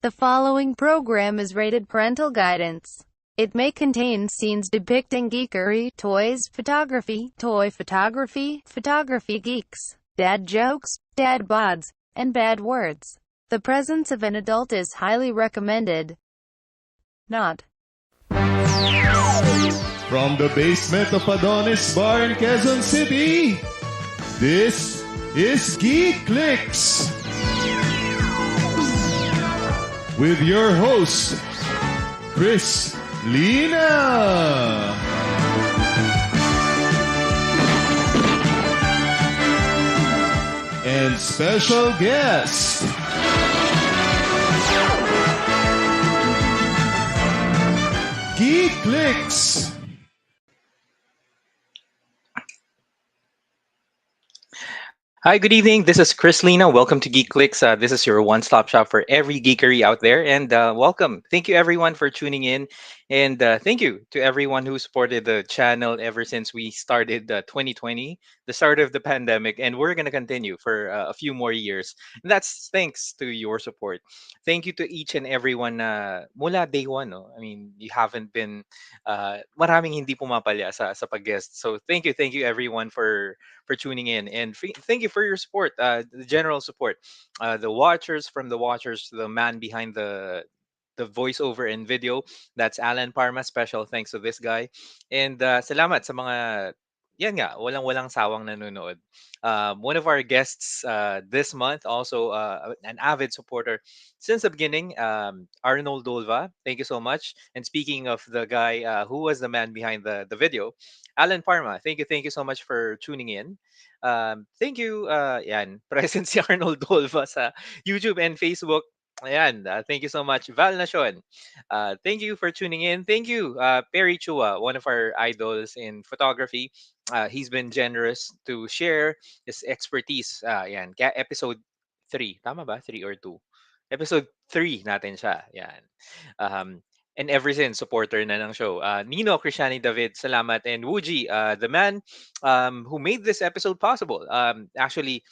The following program is rated parental guidance. It may contain scenes depicting geekery, toys, photography, toy photography, photography geeks, dad jokes, dad bods, and bad words. The presence of an adult is highly recommended. Not. From the basement of Adonis Bar in Quezon City, this is GeekClicks. With your host, Chris Lina. And special guest, GeekClicks. Hi, good evening. This is Chris Lina. Welcome to GeekClicks. This is your one-stop shop for every geekery out there. And welcome. Thank you, everyone, for tuning in. And thank you to everyone who supported the channel ever since we started 2020, the start of the pandemic. And we're going to continue for a few more years. And that's thanks to your support. Thank you to each and everyone mula day one. No? I mean, you haven't been, maraming hindi pumapalya sa pag-guest. So thank you everyone for tuning in, and thank you for your support, the general support, the watchers, from the watchers to the man behind the voiceover and video. That's Alan Parma. Special thanks to this guy, and salamat sa mga yan nga, walang sawang nanonood. One of our guests this month, also an avid supporter since the beginning, Arnold Dolva. Thank you so much. And speaking of the guy who was the man behind the video, Alan Parma. Thank you so much for tuning in. Thank you, yan, present si Arnold Dolva sa YouTube and Facebook. Ayan, thank you so much, Val Nation. Thank you for tuning in. Thank you, Perry Chua, one of our idols in photography. He's been generous to share his expertise. Yan, episode 3. Tama ba? 3 or 2? Episode 3 natin siya. Yan. Um, and ever since, supporter na ng show. Nino Cristiani David, salamat. And Wuji, the man who made this episode possible. Actually,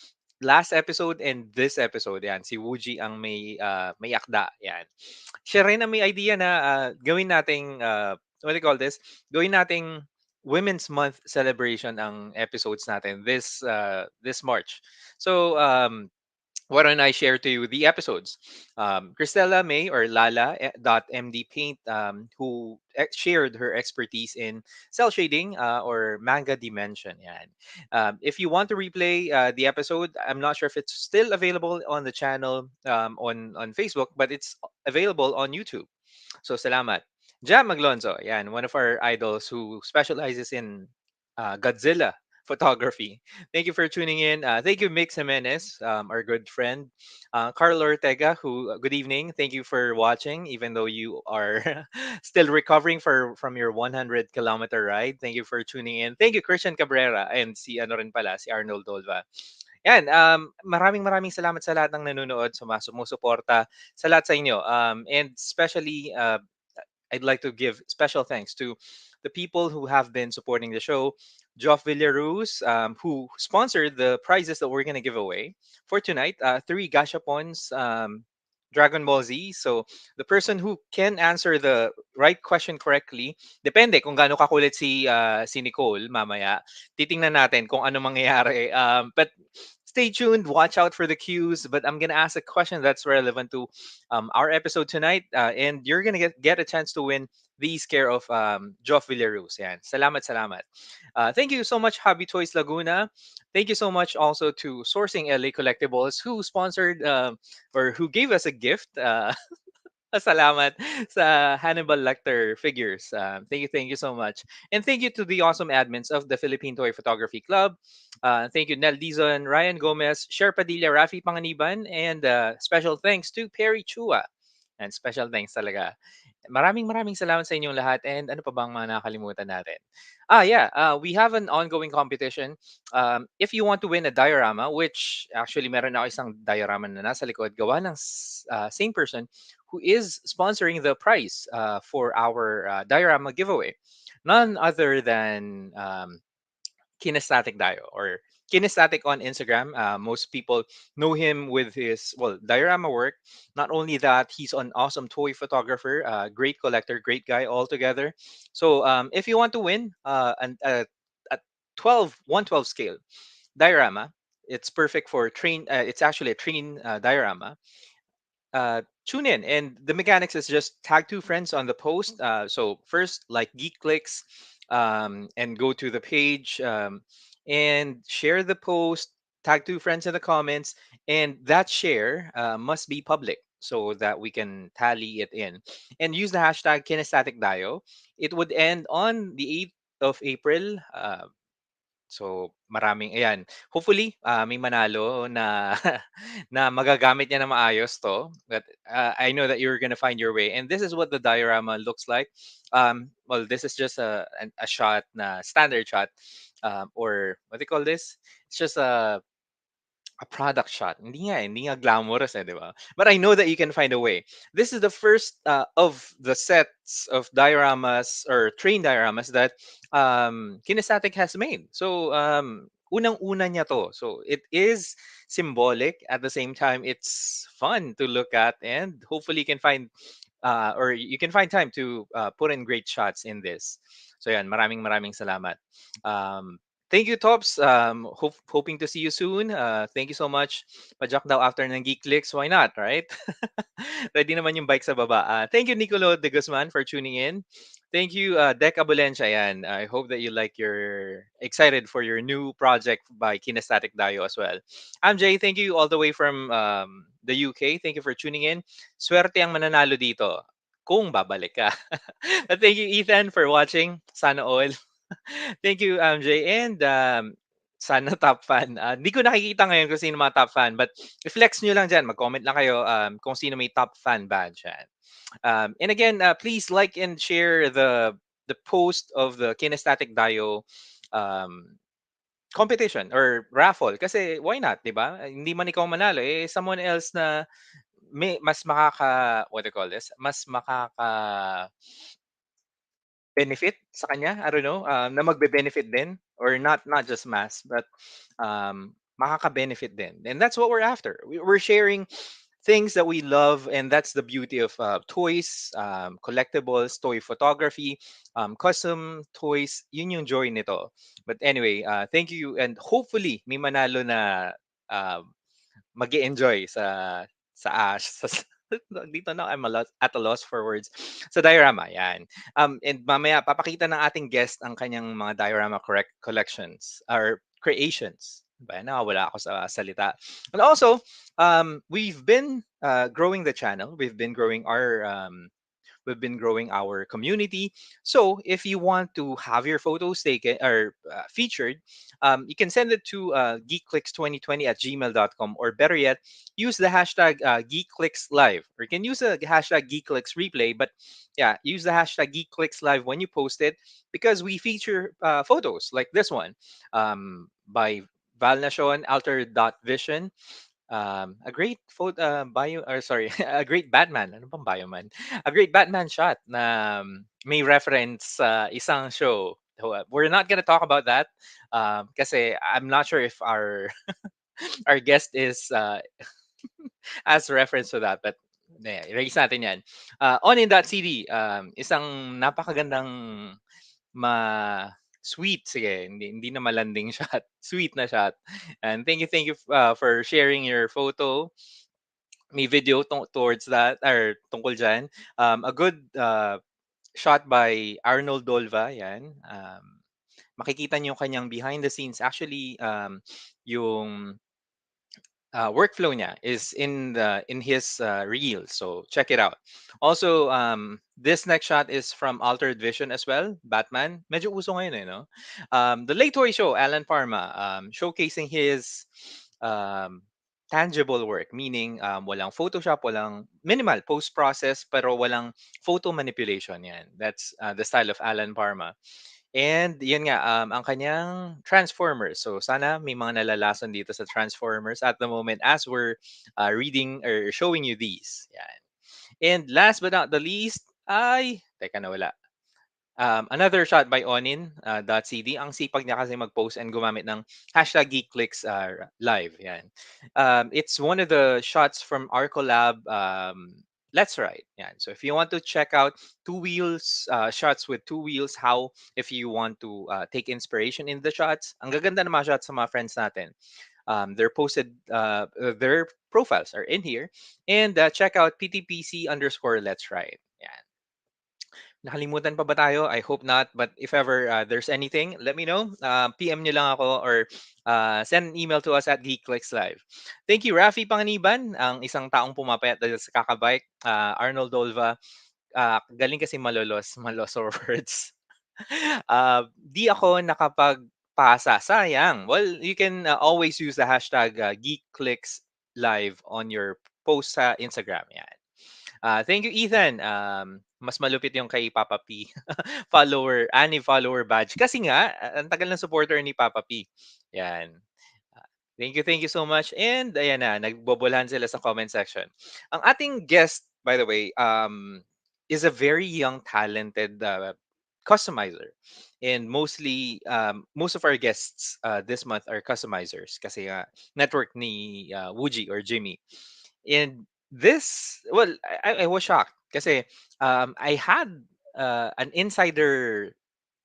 last episode and this episode, yan, si Wuji ang may akda, yan. Siya rin ang may idea na gawin nating, what do you call this? Gawin nating Women's Month celebration ang episodes natin this March. So, why don't I share to you the episodes? Christella May or Lala dot MD Paint, who shared her expertise in cell shading or manga dimension. Yan. If you want to replay the episode, I'm not sure if it's still available on the channel on Facebook, but it's available on YouTube. So salamat. Jam Maglonzo, yan, one of our idols who specializes in Godzilla photography. Thank you for tuning in. Thank you, Mix Jimenez, our good friend. Carl Ortega, who, good evening. Thank you for watching, even though you are still recovering from your 100-kilometer ride. Thank you for tuning in. Thank you, Christian Cabrera, and si ano rin pala, si Arnold Dolva. Yan, maraming maraming salamat sa lahat ng nanonood, sumusuporta, sa lahat sa inyo. And especially, I'd like to give special thanks to the people who have been supporting the show. Geoff Villaruz, who sponsored the prizes that we're going to give away for tonight. Three Gashapons, Dragon Ball Z. So the person who can answer the right question correctly, depende kung gaano kakulit si Nicole mamaya. Titingnan natin kung ano mangyayari. But stay tuned, watch out for the cues. But I'm gonna ask a question that's relevant to our episode tonight, and you're gonna get a chance to win these care of Geoff Villaruz. Yan. Salamat, salamat. Thank you so much, Hobby Toys Laguna. Thank you so much also to Sourcing LA Collectibles, who sponsored or who gave us a gift. Salamat sa Hannibal Lecter figures. Thank you so much. And thank you to the awesome admins of the Philippine Toy Photography Club. Thank you, Nel Dizon, Ryan Gomez, Sher Padilla, Rafi Panganiban, and special thanks to Perry Chua. And special thanks talaga. Maraming maraming salamat sa inyong lahat. And ano pa bang mga nakakalimutan natin? Yeah, we have an ongoing competition. If you want to win a diorama, which actually meron ako isang diorama na nasa likod, gawa ng same person who is sponsoring the prize for our diorama giveaway. None other than Kinesthetic Dio or Kinesthetic on Instagram. Most people know him with his diorama work. Not only that, he's an awesome toy photographer, great collector, great guy altogether. So if you want to win a 112 scale diorama, it's perfect for train. It's actually a train diorama. Tune in. And the mechanics is just tag two friends on the post. So first, like GeekClicks, and go to the page and share the post. Tag two friends in the comments, and that share must be public so that we can tally it in. And use the hashtag Kinesthetic Dio. It would end on the 8th of April. So maraming ayan. Hopefully may manalo na na magagamit niya na maayos to. But I know that you're gonna find your way. And this is what the diorama looks like. This is just a shot, na standard shot, or what do you call this? It's just a product shot. Hindi nga glamorous di ba? But I know that you can find a way. This is the first of the sets of dioramas or train dioramas that Kinesthetic has made. So, unang-una niya to. So, it is symbolic. At the same time, it's fun to look at, and hopefully you can find or you can find time to put in great shots in this. So, yan, maraming maraming salamat. Thank you, Tops. Hoping to see you soon. Thank you so much. Pajak daw after ng GeekClicks. Why not, right? Ready naman yung bike sa baba. Thank you, Nicolo de Guzman, for tuning in. Thank you, Dec Abulencia. Yan. I hope that you excited for your new project by Kinesthetic Dio as well. I'm Jay. Thank you all the way from the UK. Thank you for tuning in. Swerte ang mananalo dito kung babalik ka. But thank you, Ethan, for watching. Sana all. Thank you, Jay. And Sana top fan. Hindi ko nakikita ngayon kung sino mga top fan, but i-flex nyo lang dyan. Mag-comment lang kayo kung sino may top fan badge yan. And again, please like and share the post of the Kinesthetic Dio um, competition or raffle. Kasi why not, di ba? Hindi man ikaw manalo, eh someone else na may mas makaka, what do you call this? Mas makaka benefit sa kanya, I don't know, na magbe-benefit din or not just mass, but makaka-benefit din. And that's what we're after. We're sharing things that we love, and that's the beauty of toys, collectibles, toy photography, custom toys. Yun yung joy nito. But anyway, thank you, and hopefully may manalo na uh, mag-enjoy sa Ash. Dito na I'm at a loss for words. Sa diorama, yan. And mamaya, papakita ng ating guest ang kanyang mga diorama collections or creations. Ba, nakawala ako sa salita. And also, we've been growing the channel. We've been growing our community. So if you want to have your photos taken or featured, you can send it to geekclicks2020 at gmail.com, or better yet, use the hashtag geekclickslive, or you can use the hashtag geekclicksreplay. But yeah, use the hashtag geekclickslive when you post it, because we feature photos like this one by Valnation, Alter.vision, a great bio, or sorry, a great Batman. Ano bang bio man? A great Batman shot na may reference sa isang show. So, we're not gonna talk about that kasi I'm not sure if our our guest is as reference to that, but yeah, erase natin yan. On in that CD, isang napakagandang sweet, sige, hindi na malanding shot, sweet na shot. And thank you for sharing your photo. May video towards that or tungkol dyan. A good shot by Arnold Dolva, yan. Makikita niyo yung kanyang behind the scenes. Actually, yung workflow niya is in his reel, so check it out. Also, this next shot is from Altered Vision as well, Batman. Medyo uso ngayon, eh, no? The Late Toy Show, Alan Parma, showcasing his um, tangible work, meaning walang Photoshop, walang minimal post process, pero walang photo manipulation. Yan, that's the style of Alan Parma. And yun nga, ang kanyang Transformers. So sana may mga nalalason dito sa Transformers at the moment as we're reading or showing you these. Yan. And last but not the least, teka, nawala. Another shot by Onin .cd. Ang sipag niya kasi mag-post and gumamit ng hashtag GeekClicks live. Yan. It's one of the shots from our collab, Let's Ride. Yan. So if you want to check out two wheels, shots with two wheels, how if you want to take inspiration in the shots, ang gaganda ng mga shots sa mga friends natin. They're posted, their profiles are in here. And check out PTPC _ Let's Ride. Yan. Nakalimutan pa ba tayo? I hope not. But if ever there's anything, let me know. PM nyo lang ako, or send an email to us at GeekClicks Live. Thank you, Rafi Panganiban, ang isang taong pumapayat dahil sa kakabike. Arnold Dolva, galing kasi malolos or words. Di ako nakapagpasa. Sayang. Well, you can always use the hashtag GeekClicks Live on your post sa Instagram. Yan. Thank you, Ethan. Mas malupit yung kay Papa P. Follower badge. Kasi nga, ang tagal ng supporter ni Papa P. Yan. Thank you so much. And ayan na, nagbobolahan sila sa comment section. Ang ating guest, by the way, is a very young, talented customizer. And mostly, most of our guests this month are customizers kasi network ni Wuji or Jimmy. And this, well, I was shocked kasi I had an insider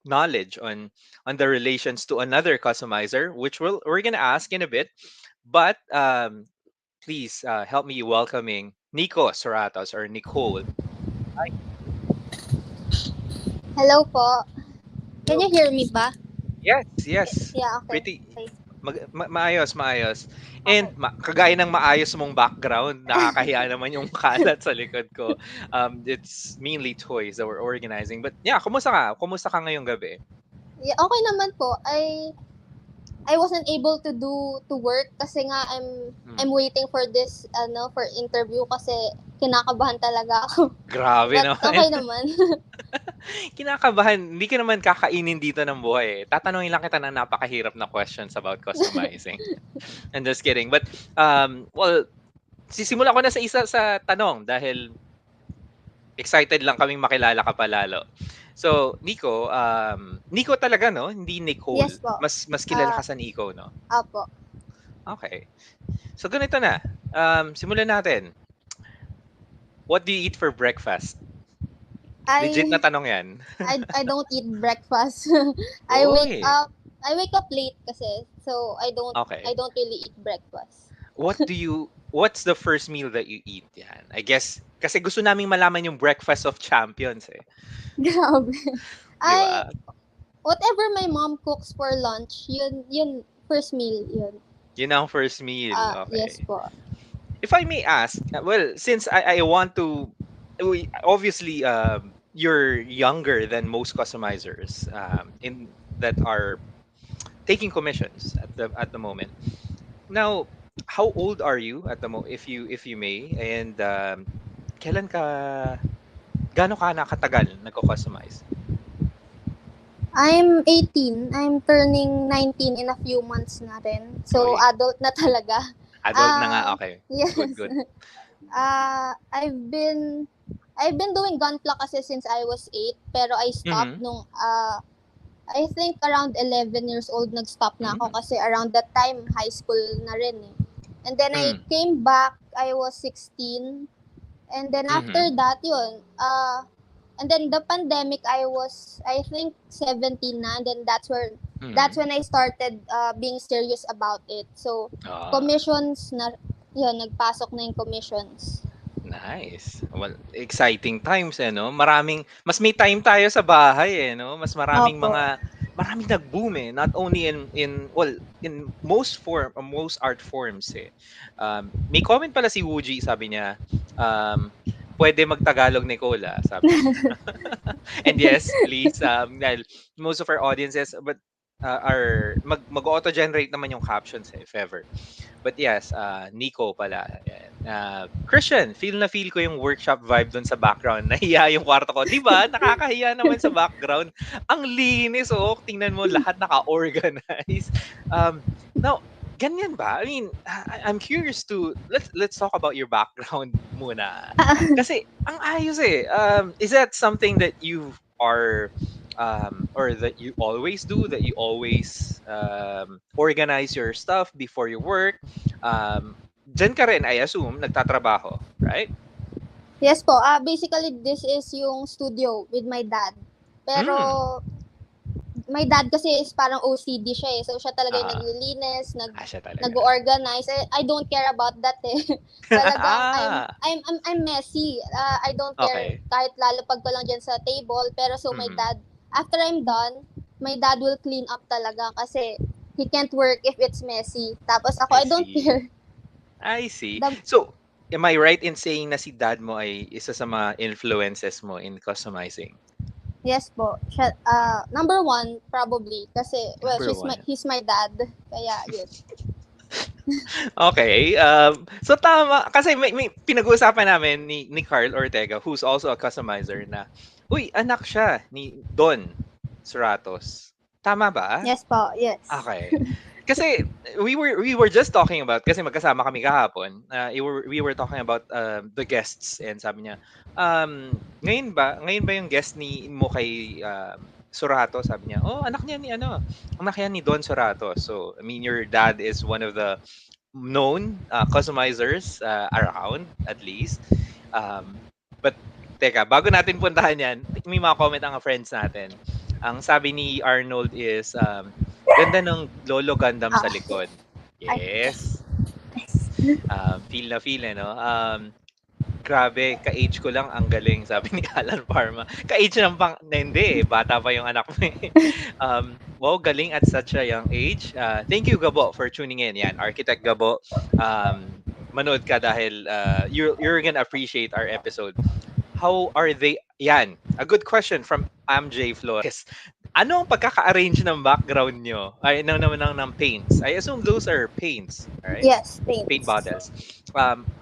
knowledge on the relations to another customizer, which we're gonna ask in a bit. But please help me welcoming Nico Suratos, or Nicole. Hi. Hello po. Can you hear me ba? Yes. Yeah, okay. Pretty maayos. And kagaya ng maayos mong background, nakakahiya naman yung kalat sa likod ko. It's mainly toys that we're organizing. But yeah, kumusta ka? Kumusta ka ngayong gabi? Yeah, okay naman po. I wasn't able to work kasi nga I'm waiting for this for interview kasi kinakabahan talaga ako. Grabe But naman. okay naman. Kinakabahan. Hindi ka naman kakainin dito ng buhay eh. Tatanungin lang kita ng napakahirap na questions about customizing. I'm just kidding. But, well, sisimula ko na sa isa sa tanong dahil excited lang kaming makilala ka pa lalo. So, Nico talaga, no? Hindi Nicole. Yes po. Mas kilala ka sa Nico, no? Apo. Okay. So, ganito na. Simulan natin. What do you eat for breakfast? Legit na tanong yan. I don't eat breakfast. Oy. I wake up late kasi. So I don't really eat breakfast. What's the first meal that you eat? Yan. I guess kasi gusto naming malaman yung breakfast of champions eh. Grabe. Diba? Whatever my mom cooks for lunch, yun first meal yun. Yun ang first meal. Okay. Yes po. If I may ask, well, since I want to, obviously, you're younger than most customizers in that are taking commissions at the moment. Now, how old are you at the if you may, and gaano ka nakatagal nagko-customize? I'm 18. I'm turning 19 in a few months na rin. So, adult na talaga. Adult na nga, okay. Yes. Good. I've been doing Gunpla kasi since I was 8, pero I stopped nung I think around 11 years old nag-stop na ako kasi around that time high school na rin eh. And then I came back, I was 16. And then after that, yun, and then the pandemic, I think 17 na, and then that's when I started being serious about it. So, commissions na, yun, nagpasok na yung commissions. Nice. Well, exciting times eh, no? Mas may time tayo sa bahay eh, no? Mas maraming nag-boom eh. Not only in most art forms eh. May comment pala si Wuji, sabi niya, pwede mag-Tagalog, Nicola, sabi niya. And yes, please, dahil most of our audiences, but mag-auto-generate naman yung captions eh, if ever. But yes, Nico pala. Christian, feel ko yung workshop vibe dun sa background. Nahiya yung kwarto ko. Diba? Nakakahiya naman sa background. Ang linis, oh. Tingnan mo, lahat naka-organize. Now, ganyan ba? I mean, I'm curious to, let's talk about your background muna. Kasi, ang ayos eh. Is that something that you are, or that you always do, that you always organize your stuff before you work? Diyan ka rin, I assume, nagtatrabaho, right? Yes po. Basically, this is yung studio with my dad. Pero, my dad kasi is parang OCD siya eh. So, siya talaga yung naglilinis, nag-organize. I don't care about that eh. Talagang, I'm messy. I don't care kahit lalapag ko lang dyan sa table. Pero so, my dad, after I'm done, my dad will clean up talaga kasi he can't work if it's messy. Tapos ako, I don't care. I see. So, am I right in saying na si dad mo ay isa sa mga influences mo in customizing? Yes po. Siya, number one, probably. Kasi, well, he's my dad. Kaya, yes. Okay. So, tama. Kasi may pinag-uusapan namin ni Carl Ortega, who's also a customizer na, uy, anak siya ni Don Suratos. Tama ba? Yes po, yes. Okay. Kasi we were just talking about, kasi magkasama kami kahapon, we were talking about the guests, and sabi niya, ngayon ba yung guest mo kay Surato? Sabi niya, anak yan ni Don Surato. So I mean, your dad is one of the known customizers around, at least. But teka, bago natin puntahan yan, may mga comment ang friends natin. Ang sabi ni Arnold is, ganda ng Lolo Gundam sa likod. Yes. Feel no? Grabe, ka-age ko lang, ang galing, sabi ni Alan Parma. Ka-age lang hindi eh, bata pa yung anak mo eh. Wow, galing at such a young age. Thank you, Gabo, for tuning in. Yan, Architect Gabo. Manood ka dahil you're gonna appreciate our episode. How are they? Yan, a good question from MJ Flores. Ano ang pagkaka-arrange ng background nyo? Ay, ng paints. I assume those are paints, right? Yes, Paint paints. bottles.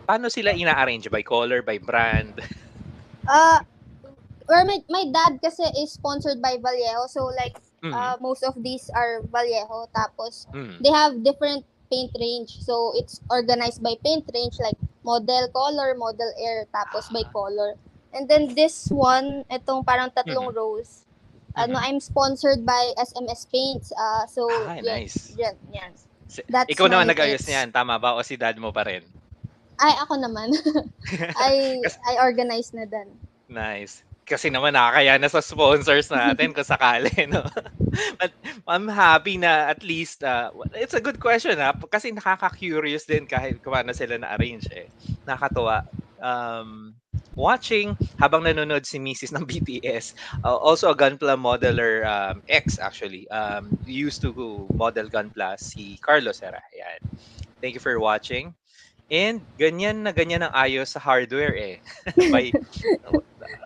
Paano sila ina-arrange? By color, by brand? Uh, or my dad kasi is sponsored by Vallejo. So like, Mhm. most of these are Vallejo. Tapos, Mhm. they have different paint range. So, it's organized by paint range like model color, model air, tapos by color. And then this one, itong parang tatlong Mhm. rows, Mhm. I'm sponsored by SMS Paints. So, Nice. yan. Si That's ikaw naman mine. nag-ayos It's, niyan, tama ba? O si dad mo pa rin? ay, ako naman. Kas I organize na din. nice. Kasi naman nakakaya na sa sponsors natin kung sakali, no? But I'm happy na at least, it's a good question, kasi nakaka-curious din kahit kung paano sila na-arrange, eh. Nakakatuwa. Watching habang nanonood si Mrs. ng BTS, also a Gunpla modeler, ex actually, used to model Gunpla, si Carlos Hera. Ayan. Thank you for watching. And ganyan ang ayos sa hardware, eh. By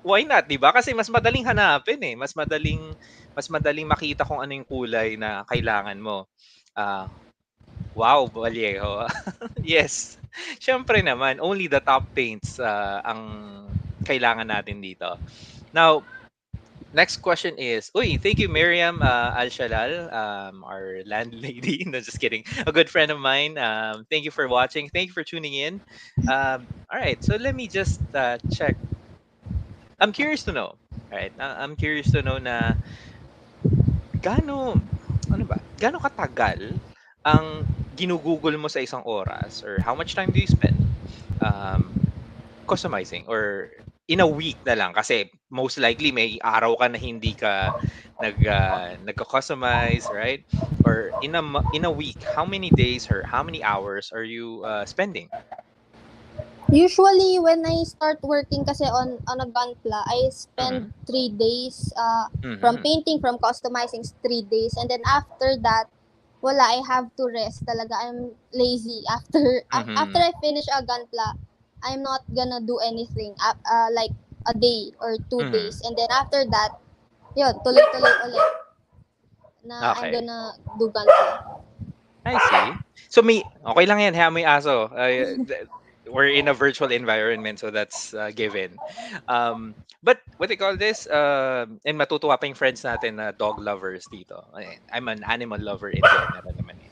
why not, 'di ba? Kasi mas madaling hanapin, eh. Mas madaling makita kung ano yung kulay na kailangan mo. Ah, wow, Vallejo. Yes. Siyempre naman, only the top paints ang kailangan natin dito. Now, next question is, uy, thank you, Miriam Al-Shalal, our landlady. No, just kidding. A good friend of mine. Thank you for watching. Thank you for tuning in. All right, so let me just check. I'm curious to know. All right, I'm curious to know na gaano, ano ba, gaano katagal ang ginugugol mo sa isang oras, or how much time do you spend um, customizing, or in a week na lang, kasi most likely may araw ka na hindi ka nagko-customize, right? Or in a week, how many days or how many hours are you spending? Usually, when I start working kasi on a Gunpla, I Mm-hmm. spend 3 days from Mm-hmm. painting, from customizing, 3 days. And then after that, wala, I have to rest talaga. I'm lazy. After Mm-hmm. I finish a Gunpla, I'm not gonna do anything like a day or 2 days. Mm-hmm. And then after that, yun, tuloy-tuloy ulit na I'm Okay. gonna do Gunpla. I see. So okay lang yan, ha, may aso. We're in a virtual environment, so that's given. But what they call this, and matutuwa pa yung friends natin na dog lovers dito. I'm an animal lover in general naman, eh.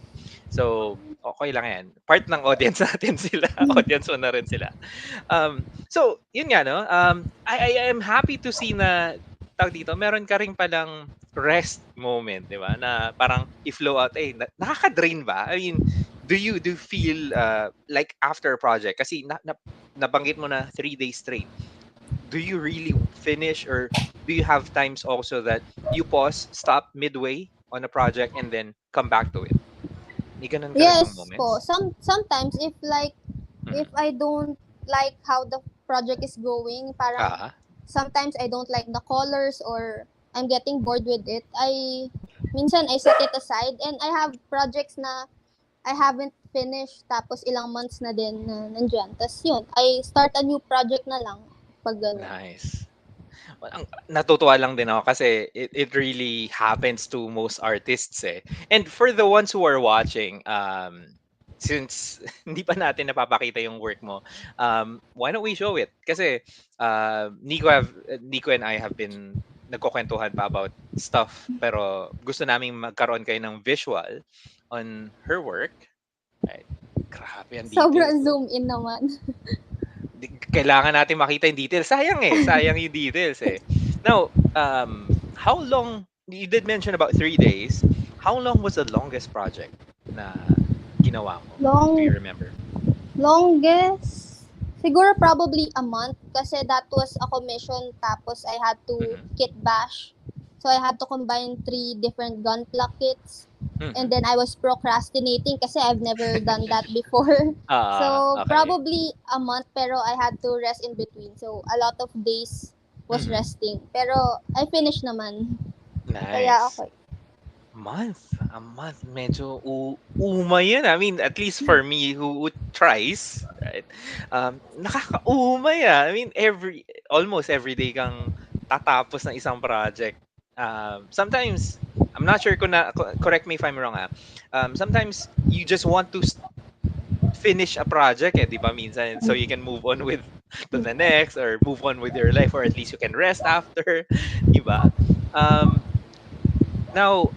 So, okay lang yan. Part ng audience natin sila. Audience mo na rin sila. So, yun nga, no? I am happy to see na, tawag dito, meron ka rin palang rest moment, di ba? Na parang i-flow out, nakaka-drain ba? I mean, do you feel like after a project, kasi nabanggit mo na 3 days straight, do you really finish, or do you have times also that you pause, stop midway on a project and then come back to it? May ganun ka rin bang Yes po. moments? Sometimes if Mhm. I don't like how the project is going, parang Ah, sometimes I don't like the colors or I'm getting bored with it. Minsan I set it aside, and I have projects na I haven't finished tapos ilang months na din na nandyan. Tapos yun, I start a new project na lang pag gano'n. nice. Well, natutuwa lang din ako kasi it really happens to most artists, eh. And for the ones who are watching, since hindi pa natin napapakita yung work mo, why don't we show it? Kasi Nico and I have been nagkukwentuhan pa about stuff, pero gusto naming magkaroon kayo ng visual on her work. Right? Grabe ang details, Sobrang oh. zoom in naman. Kailangan natin makita yung details. Sayang, eh. Sayang yung details, eh. Now, how long, you did mention about 3 days. How long was the longest project na ginawa mo? Do you remember? Longest, siguro probably a month kasi that was a commission tapos I had to Mhm. kit bash. So I had to combine 3 different gunpla kits. And Mhm. then I was procrastinating kasi I've never done that before. So Okay. probably a month, pero I had to rest in between. So a lot of days was Mhm. resting. Pero I finished naman. Kaya Nice. okay. A month, medyo umay yan. I mean, at least for me who tries, right? Nakakaumay, ah. I mean, almost every day kang tatapos ng isang project. sometimes I'm not sure kung correct me if I'm wrong. Sometimes you just want to finish a project, eh, di ba minsan, so you can move on with to the next or move on with your life, or at least you can rest after, di ba? Um, now,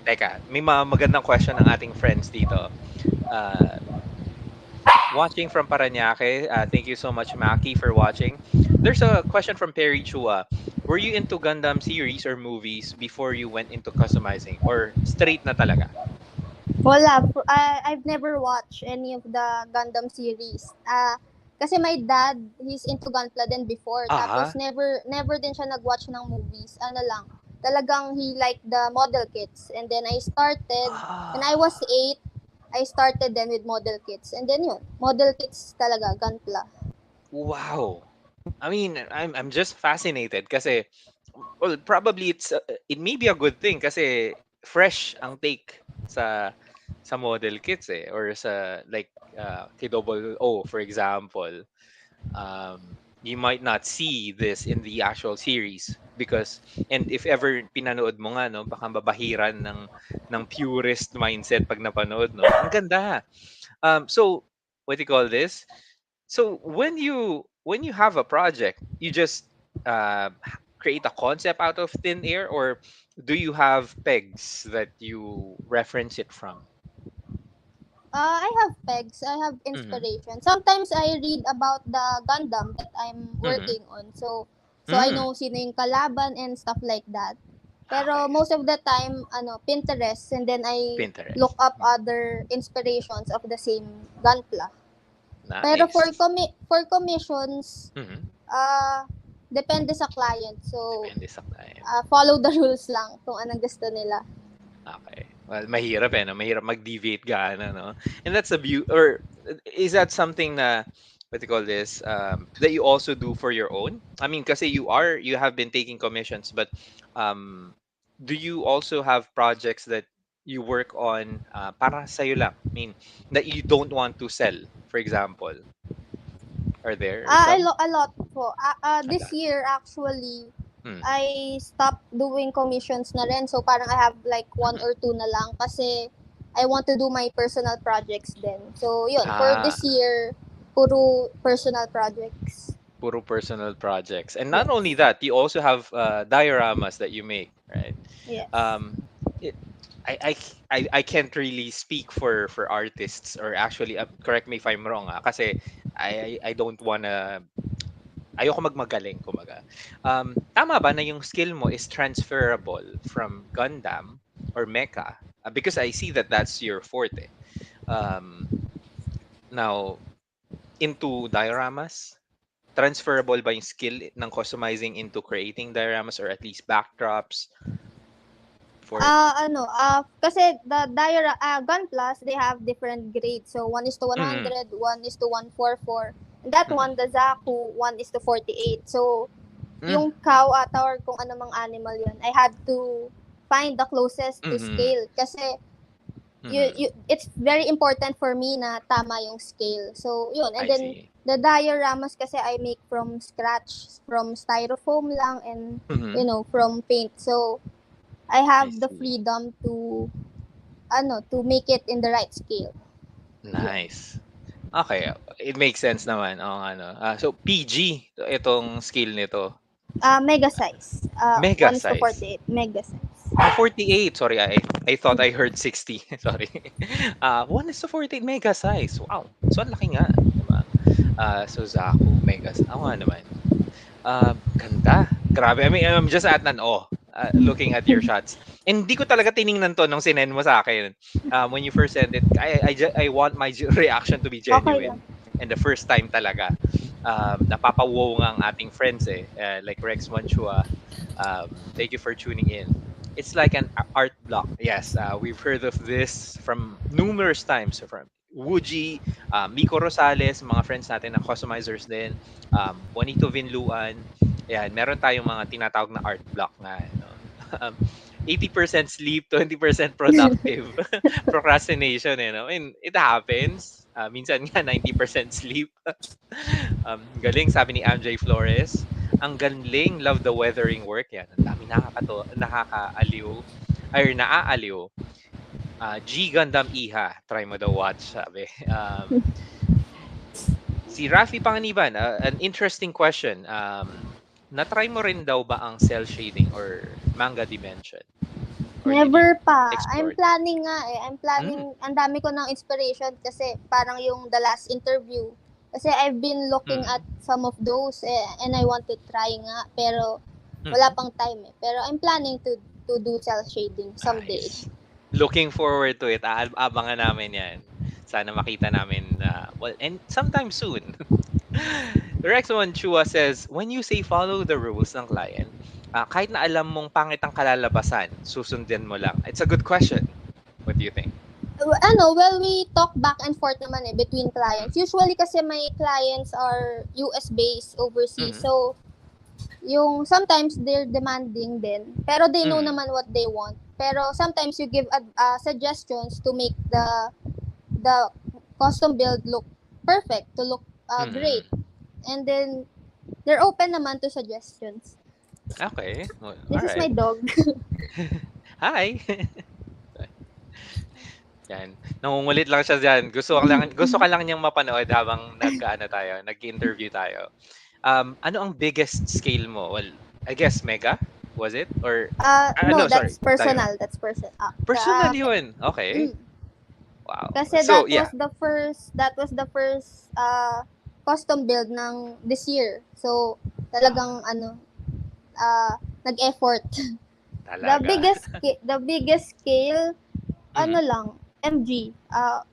teka, may mga magandang question ng ating friends dito. Uh, Watching from Paranaque. Thank you so much, Maki, for watching. There's a question from Perry Chua. Were you into Gundam series or movies before you went into customizing? Or straight na talaga? Wala. I've never watched any of the Gundam series. Kasi my dad, he's into Gunpla din before. Ah, Tapos never din siya nag-watch ng movies. Ano lang, talagang he liked the model kits. And then I started, when I was ah, 8, I started then with model kits. And then yun, model kits talaga, Gunpla. wow. I mean, I'm just fascinated kasi, well, probably it may be a good thing kasi fresh ang take sa model kits, eh, or sa like kay double O, for example. You might not see this in the actual series because, and if ever pinanood mo nga, no, baka mabahiran ng purist mindset pag napanood, no. Ang ganda. So what do you call this? So when you have a project, you just create a concept out of thin air, or do you have pegs that you reference it from? I have pegs. I have Mm-hmm. inspiration. Sometimes I read about the Gundam that I'm Mm-hmm. working on. So I Mm. know sino yung kalaban and stuff like that. Pero Okay. most of the time, Pinterest, and then I look Pinterest. up other inspirations of the same Gunpla. Pero Nice. for commissions, Mm-hmm. uh, depende sa client. So, Depende sa client. follow the rules lang kung anong gusto nila. Okay. Well, mahirap, eh, no? Mahirap mag-deviate gaano, no? And that's a or is that something na, what do you call this, that you also do for your own? I mean, kasi you have been taking commissions, but um, do you also have projects that you work on para sa'yo lang? I mean, that you don't want to sell, for example. Are there some? A lot po. A This lot. year, actually, Mm. I stopped doing commissions na rin. So, parang I have like one Mm. or two na lang kasi I want to do my personal projects then. So, yun. For Ah, this year, puro personal projects. puro personal projects. And not only Yes. that, you also have dioramas that you make, right? Yes. Um, it, I can't really speak for artists, or actually, correct me if I'm wrong, kasi I don't wanna, ayoko magmagaling, kumaga. Tama ba na yung skill mo is transferable from Gundam or Mecha? Because I see that that's your forte. Um, Now, into dioramas, transferable ba yung skill ng customizing into creating dioramas, or at least backdrops for? Kasi the Gun Plus, they have different grades. So, 1 is to Mm, 100, 1 is to 144. And that mm, one, the Zaku, 1 is to 48. So, mm, yung cow ata or kung ano mang animal yun, I had to find the closest to mm, scale. Kasi, mm. it's very important for me na tama yung scale. So, yun. And I then, see. the dioramas kasi I make from scratch, from styrofoam lang, and, Mm, from paint. So, I I have the see. freedom to make it in the right scale. Yun. Nice. Okay, it makes sense naman. Oh, ano. So PG itong skill nito. Mega size. Mega 1 is to size. 48. Mega size. 48. Sorry, I thought I heard 60. Sorry. 1 is to 48 mega size. Wow. So ang laki nga, 'di ba? So Zaku mega. Oo nga naman. Ganda. Grabe. I mean, I'm just at an awe looking at your shots. And hindi ko talaga tiningnan to nung sinend mo sa akin. When you first sent it, I want my reaction to be Okay lang. genuine. And the first time talaga, napapawaw nga ang ating friends, eh. Like Rex Manchua, thank you for tuning in. It's like an art block. Yes, we've heard of this from numerous times from Wuji, Miko Rosales, mga friends natin na customizers din, Juanito Vinluan. Ayan, meron tayong mga tinatawag na art block nga. No? Um, 80% sleep, 20% productive. Procrastination, you know. I mean, it happens. Minsan nga 90% sleep. Galing, sabi ni MJ Flores. Ang galing, love the weathering work. Yan, ang dami nakakaaliw. Ay, naaaliw. G Gundam Iha, try mo daw watch, sabi. Si Rafi Panganiban, an interesting question. Na-try mo rin daw ba ang cell shading or manga dimension? Or did you Never pa. I'm explore? planning nga eh. I'm Mm, planning, ang dami ko ng inspiration kasi parang yung the last interview. Kasi I've been looking at mm, some of those and I want to try nga. Pero wala mm. pang time eh. Pero I'm planning to do cell shading someday. Nice. Looking forward to it. Abangan namin yan. Sana makita namin, well, and sometime soon. The next one, Chua says, when you say follow the rules ng client, kahit na alam mong pangit ang kalalabasan, susundin mo lang. It's a good question. What do you think? Well, we talk back and forth naman eh between clients. Usually kasi my clients are US based overseas. Mm-hmm. So, yung sometimes they're demanding din. Pero they know Mm-hmm. naman what they want. Pero sometimes you give suggestions to make the custom build look perfect, to look great. And then they're open naman to suggestions. Okay. Well, This all is my right. dog. Hi. Yan. Nangungulit lang siya diyan. Gusto ka lang niyang mapanood habang nag-interview tayo. Ano ang biggest scale mo? Well, I guess mega, was it? Or No, no, sorry. that's Tayo. personal. That's personal. Personal 'yun. Okay. Mm. Wow. Kasi So, that yeah. was the first custom build ng this year. So talagang nag-effort. Talaga. The biggest scale Mhm. lang MG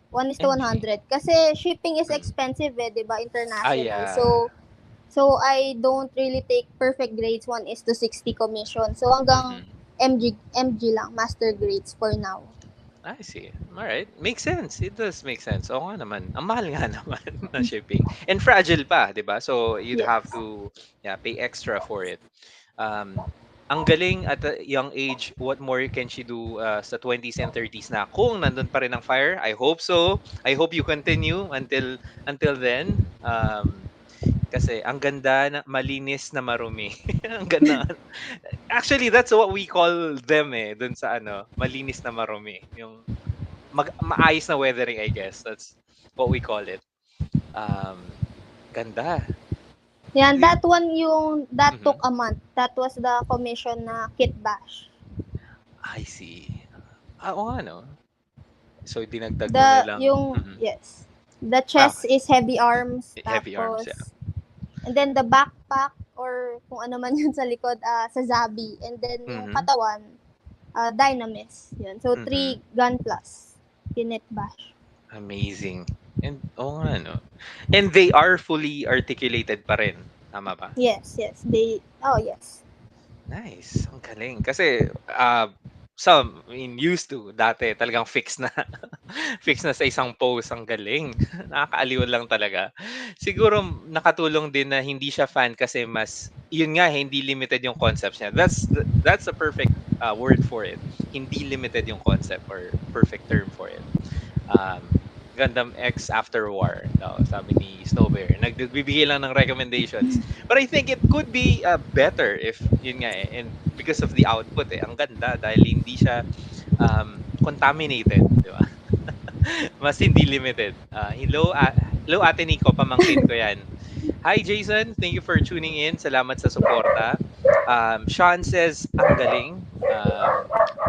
1:100 kasi shipping is Mm. expensive 'di ba, Ah, international. yeah. So I don't really take perfect grades 1:60 commission. So hanggang Mhm. MG lang, master grades for now. I see. All right. Makes sense. It does make sense. Oo nga naman. Ang mahal nga naman ng shipping. And fragile pa, 'di ba? So you'd have Yes. to pay extra for it. Um, ang galing at a young age, what more can she do sa 20s and 30s na? Kung nandun pa rin ang fire, I hope so. I hope you continue until then. Kasi ang ganda na malinis na marumi. Ang ganda. Actually, that's what we call them dun sa malinis na marumi. Yung maayos na weathering, I guess. That's what we call it. Um, Ganda. Yan, Y- that took Mhm. a month. That was the commission na kit bash. I see. Oo nga, no? So, dinagdag mo na lang. Mhm. Yes. The Ah, chest is heavy arms, heavy arms, yeah. tapos, and then the backpack, or kung ano man yun sa likod, sa Zabi. And then yung Mhm. katawan, Dynamis. Yun. So, Mhm. 3 gun plus. Kinit bash. Amazing. And, oo nga, no? And they are fully articulated pa rin. Tama ba? Yes. Yes. Yes. Nice. Ang galing. Kasi, some, I mean, used to, dati, talagang fix na. Fix na sa isang pose. Ang galing. Nakakaaliw lang talaga. Siguro, nakatulong din na hindi siya fan kasi yun nga, hindi limited yung concepts niya. That's a perfect word for it. Hindi limited yung concept or perfect term for it. Um, Gundam X After War daw, sabi ni Snow Bear. Nagbibigay lang ng recommendations. But I think it could be better if, yun nga and because of the output ang ganda dahil hindi siya contaminated, di ba? Mas hindi limited. Hello Ate Nico, pamangkin ko yan. Hi Jason, thank you for tuning in. Salamat sa suporta. Sean says, ang galing.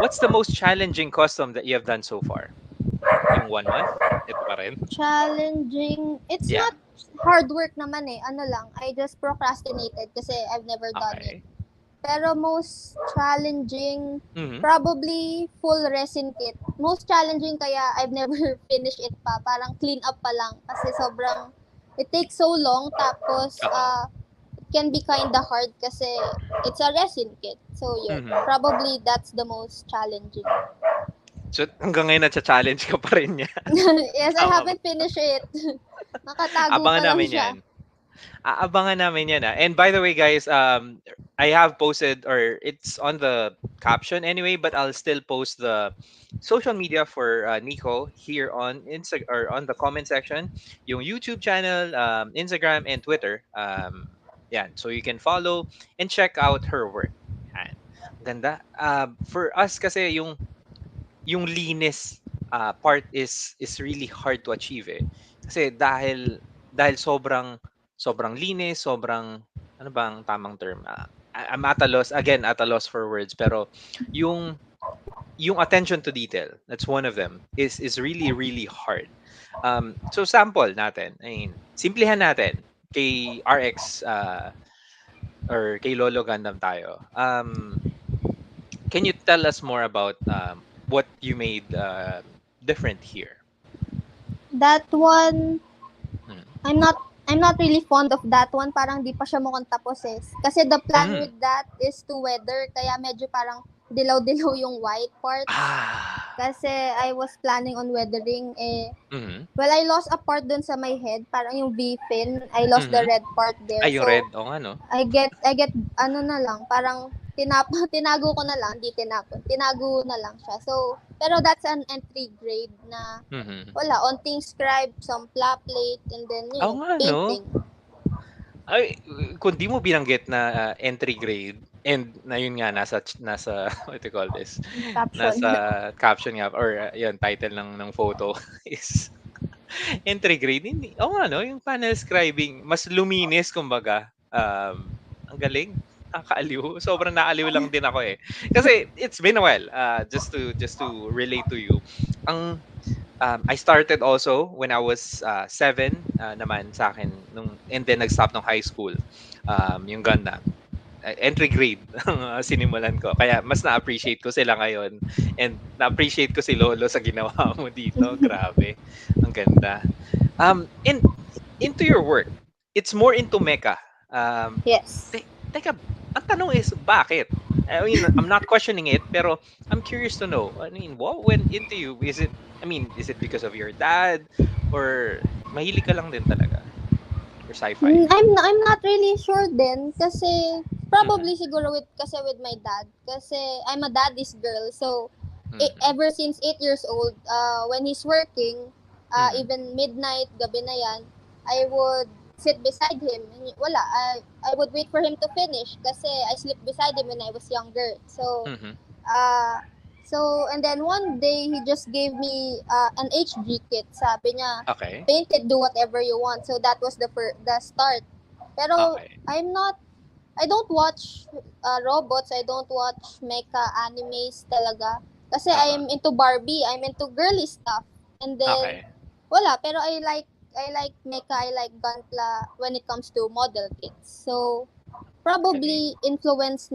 What's the most challenging custom that you have done so far? Yung 1 month? Ito pa rin? Challenging. It's Yeah. not hard work naman eh. I just procrastinated kasi I've never done it. Okay. Pero most challenging, Mhm. probably full resin kit. Most challenging kaya I've never finished it pa. Parang clean up pa lang. Kasi it takes so long. Tapos, it can be kinda hard kasi it's a resin kit. So, yun. Mhm. Probably that's the most challenging. So, hanggang ngayon challenge ka pa rin niya. Yes, I Tama ba? haven't finished it. Nakatago pa Abangan lang namin siya. yan. Aabangan namin yan. And by the way, guys, I have posted, or it's on the caption anyway, but I'll still post the social media for Nico here on or on the comment section. Yung YouTube channel, Instagram, and Twitter. Yan. So you can follow and check out her work. Yan. Ganda. For us kasi yung linis part is really hard to achieve eh. Kasi dahil sobrang linis, sobrang ano bang tamang term? I'm at a loss again, at a loss for words, pero yung yung attention to detail, that's one of them, is really really hard. So sample natin. I mean, simplihan natin kay RX or kay Lolo Gundam tayo. Can you tell us more about what you made different here? That one, Mm. I'm not I'm not really fond of that one. Parang di pa siya mukhang tapos eh. Kasi the plan Mm. with that is to weather. Kaya medyo parang dilaw-dilaw yung white parts. Ah. Kasi I was planning on weathering eh. Mhm. Well, I lost a part dun sa my head. Parang yung V-fin. I lost the Mhm. red part there. Ay, yung So, red. Oo nga, no? I get ano na lang. Parang tinago ko na lang. Hindi tinapon. Tinago na lang siya. So, pero that's an entry grade na Mhm. wala. Onting scribe, some flat plate, and then, Oo nga, no? painting. Ay, kung di mo binanggit na entry grade and na yun nga nasa what do you call this? Caption. Nasa caption nga or yun title ng photo is entry grade. Hindi. Oo nga no, yung panel scribing mas luminis kumbaga. Ang galing. Nakakaaliw. Sobrang naaliw lang din ako eh. Kasi it's been a while. Just to relate to you. Ang I started also when I was 7 naman sa akin and then nag-stop nung high school. Yung Gundam. Entry grade ang sinimulan ko. Kaya mas na-appreciate ko sila ngayon and na-appreciate ko si Lolo sa ginawa mo dito. Grabe. Ang ganda. And into your work, it's more into mecha. Yes. Teka, ang tanong is bakit? I mean, I'm not questioning it, pero I'm curious to know. I mean, what went into you? Is it because of your dad or mahilig ka lang din talaga for sci-fi? I'm not really sure din kasi probably siguro with my dad kasi I'm a daddy's girl. So Mhm. ever since 8 years old, when he's working, Mhm. even midnight, gabi na yan, I would sit beside him. Wala, I would wait for him to finish kasi I slept beside him when I was younger. So, Mhm. uh, and then one day, he just gave me an HG kit. Sabi niya, Okay. paint it, do whatever you want. So, that was the start. Pero, Okay. I don't watch robots. I don't watch mecha animes talaga. Kasi Uh-huh. I'm into Barbie. I'm into girly stuff. And then, Okay. wala. Pero I like mecha. I like Gunpla when it comes to model kits. So, Galing. probably influence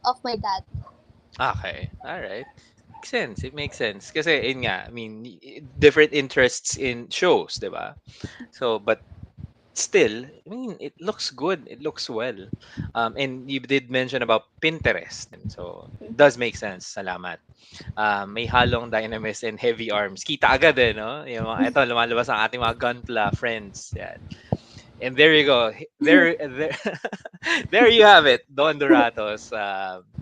of my dad. Okay. All right. Makes sense. It makes sense. Kasi, yun nga, I mean, different interests in shows, di ba? So, but still, I mean, it looks good. It looks well. And you did mention about Pinterest. And so, it does make sense. Salamat. May halong dynamis and heavy arms. Kita agad eh, no? Yung mga, ito, lumalabas ang ating mga gunpla friends. Yan. And there you go. There, there you have it. Don Doratos.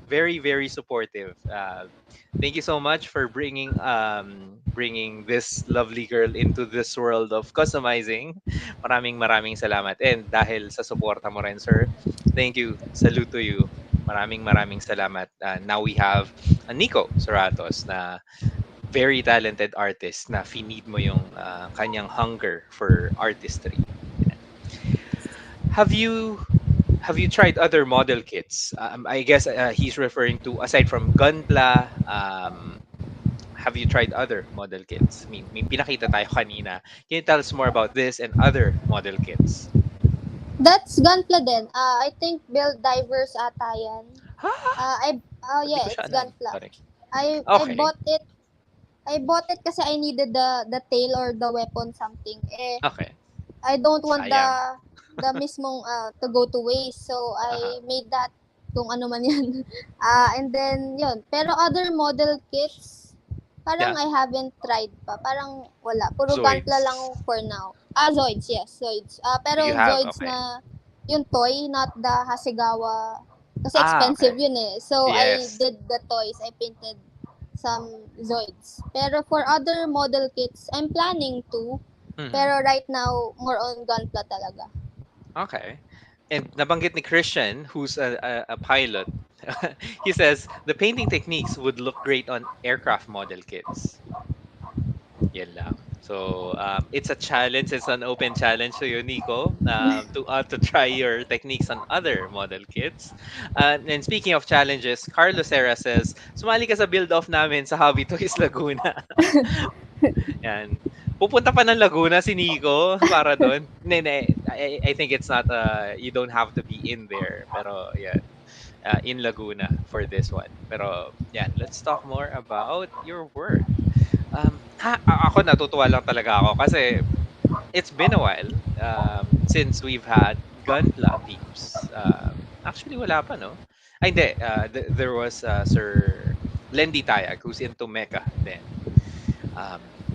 Very, very supportive. Thank you so much for bringing this lovely girl into this world of customizing. Maraming salamat. And dahil sa suporta mo rin, sir, thank you. Salute to you. Maraming salamat. Now we have Nico Suratos na very talented artist na finid mo yung kanyang hunger for artistry. Yan. Have you tried other model kits? I guess he's referring to aside from Gunpla. Have you tried other model kits? I mean, may pinakita tayo kanina. Can you tell us more about this and other model kits? That's Gunpla din. I think Build Divers ata yan. Ha? Hindi Yeah, ko siya it's alam. Gunpla. Sorry. I Okay. bought it. I bought it kasi I needed the tail or the weapon something. Okay. I don't want Sayang. the mismong to go to waste. So Aha. I made that kung ano man yan. And then yun. Pero other model kits, parang Yeah. I haven't tried pa. Parang wala. Puro Gunpla Zoids. lang for now. Zoids, yes, Zoids. Pero You have, Zoids okay. na yung toy, not the Hasegawa. Kasi Ah, expensive okay. yun eh. So I Yes. did the toys. I painted some Zoids. Pero for other model kits, I'm planning to. Mhm. Pero right now, more on Gunpla talaga. Okay. And nabanggit ni Christian, who's a pilot, he says the painting techniques would look great on aircraft model kits. Yan lang. So it's a challenge. It's an open challenge to you, Nico, to try your techniques on other model kits. And speaking of challenges, Carlos Serra says, sumali ka sa build-off namin sa Hobby Toys Laguna. Yan. Pupunta pa ng Laguna si Nico para doon. I think it's not, you don't have to be in there. Pero, yan. In Laguna for this one. Pero, yan. Let's talk more about your work. Ako natutuwa lang talaga ako kasi it's been a while since we've had Gunpla teams. Actually, wala pa, no? Ay, hindi. There was Sir Lendy Tayag who's into mecha then.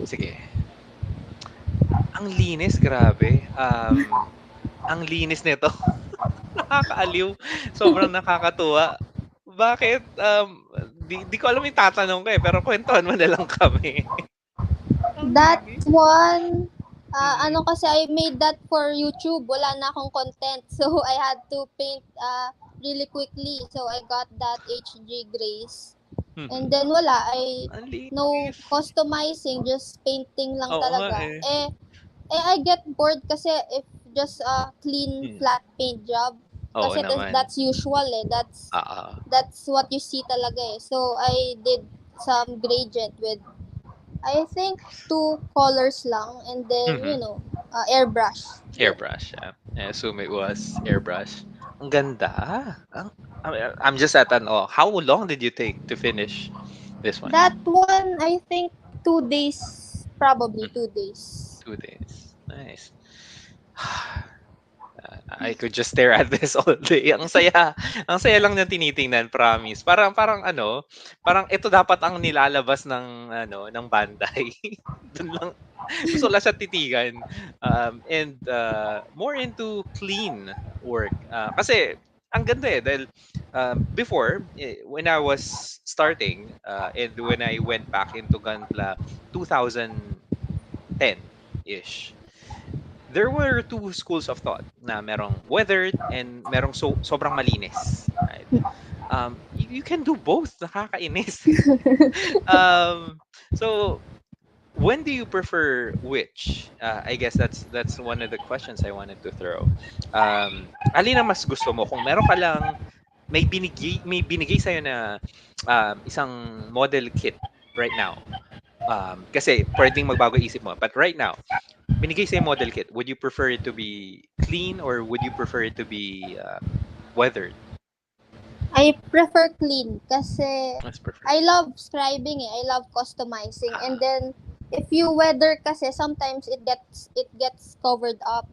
Sige. Ang linis, grabe. Ang linis nito. Nakakaaliw. Sobrang nakakatuwa. Bakit? Di ko alam yung tatanong ko pero kwentuhan mo na lang kami. That one, ano kasi I made that for YouTube. Wala na akong content. So, I had to paint really quickly. So, I got that HG Grace. And then wala, no customizing, just painting lang talaga. I get bored kasi if just a clean flat paint job. Kasi that's usual that's what you see talaga eh. So I did some gradient with I think 2 colors lang and then airbrush. Airbrush, yeah. I assume it was airbrush. Ang ganda. I'm just at how long did you take to finish this one? That one, I think 2 days. Probably 2 days. 2 days. Nice. I could just stare at this all day. Ang saya. Ang saya lang ng tinitingnan, promise. Parang parang ito dapat ang nilalabas ng Bandai. Doon lang gusto lang siya titigan. And more into clean work. Kasi ang ganda dahil before when I was starting and when I went back into Gunpla 2010-ish. There were 2 schools of thought na merong weathered and merong sobrang malinis. Right? You can do both. Nakakainis. So, when do you prefer which? I guess that's one of the questions I wanted to throw. Alin ang mas gusto mo? Kung meron ka lang, may binigay sa'yo na isang model kit right now. Kasi pwedeng magbago isip mo. But right now, binigay sa'yo model kit, would you prefer it to be clean or would you prefer it to be weathered? I prefer clean kasi I love scribing I love customizing and then if you weather kasi sometimes it gets covered up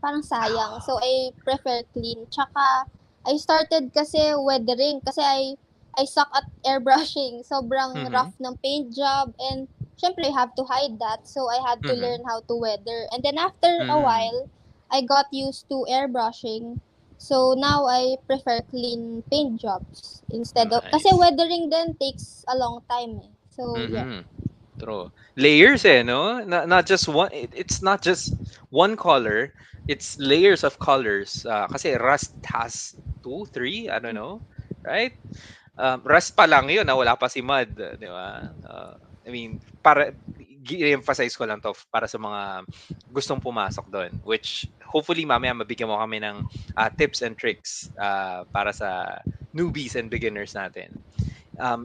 parang sayang so I prefer clean tsaka I started kasi weathering kasi I suck at airbrushing sobrang rough ng paint job and syempre I have to hide that so I had to learn how to weather and then after a while I got used to airbrushing so now I prefer clean paint jobs instead of kasi weathering then takes a long time so yeah. True. Layers no? Not just one, it's not just one color, it's layers of colors. Kasi rust has 2, 3, I don't know, right? Rust pa lang yun, wala pa si mud, di ba? I mean, para i-emphasize ko lang to para sa mga gustong pumasok doon, which hopefully mamaya mabigyan mo kami ng tips and tricks para sa newbies and beginners natin.